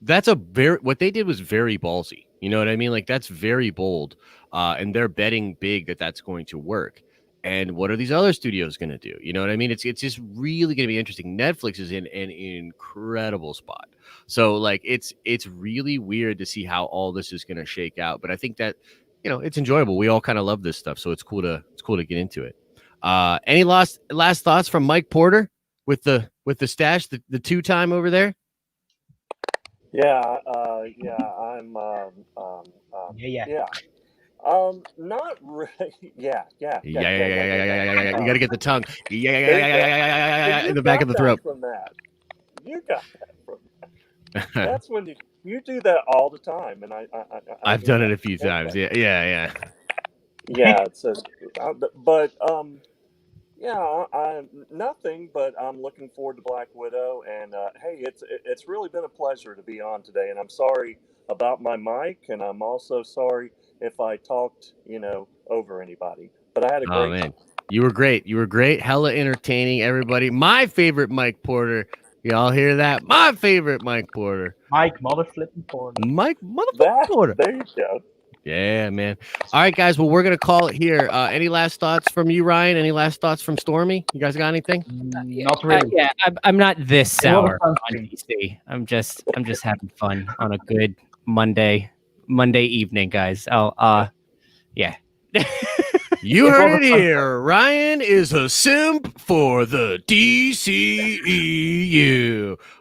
Speaker 2: What they did was very ballsy. You know what I mean? That's very bold. And they're betting big that that's going to work. And what are these other studios going to do? You know what I mean? It's just really going to be interesting. Netflix is in an incredible spot. So it's really weird to see how all this is going to shake out. But I think that, it's enjoyable. We all kind of love this stuff. So it's cool to get into it. Any last thoughts from Mike Porter with the stash, the 2-time over there?
Speaker 4: Yeah, I'm yeah. Not really. Yeah. You
Speaker 2: got to get the tongue. Yeah, in the back of the throat.
Speaker 4: From that. You got that from that. That's when you do that all the time, and
Speaker 2: I've done it a few times. Yeah.
Speaker 4: Yeah. I'm nothing, but I'm looking forward to Black Widow, and hey, it's really been a pleasure to be on today, and I'm sorry about my mic, and I'm also sorry if I talked, over anybody, but I had a great time.
Speaker 2: You were great. Hella entertaining, everybody. My favorite Mike Porter. Y'all hear that? My favorite Mike Porter.
Speaker 3: Mike motherflipping Porter.
Speaker 2: Porter.
Speaker 4: There you go.
Speaker 2: Yeah, man. All right, guys. Well, we're going to call it here. Any last thoughts from you, Ryan? Any last thoughts from Stormy? You guys got anything?
Speaker 3: Not really.
Speaker 5: I'm not this sour on DC. I'm just having fun on a good Monday evening, guys. Yeah.
Speaker 2: You heard it here. Ryan is a simp for the DCEU.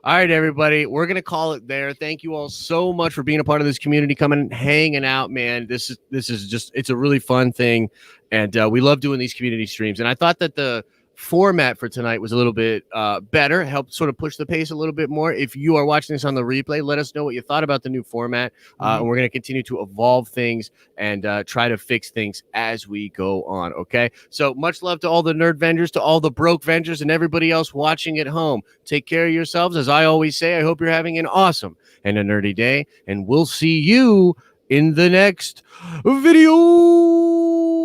Speaker 2: All right, everybody. We're going to call it there. Thank you all so much for being a part of this community, coming, hanging out, man. This is just, it's a really fun thing. And we love doing these community streams. And I thought that the format for tonight was a little bit better, helped sort of push the pace a little bit more. If you are watching this on the replay, let us know what you thought about the new format. And we're going to continue to evolve things and try to fix things as we go on. Okay. So much love to all the Nerdvengers, to all the broke Vengers, and everybody else watching at home. Take care of yourselves. As I always say, I hope you're having an awesome and a nerdy day, and we'll see you in the next video.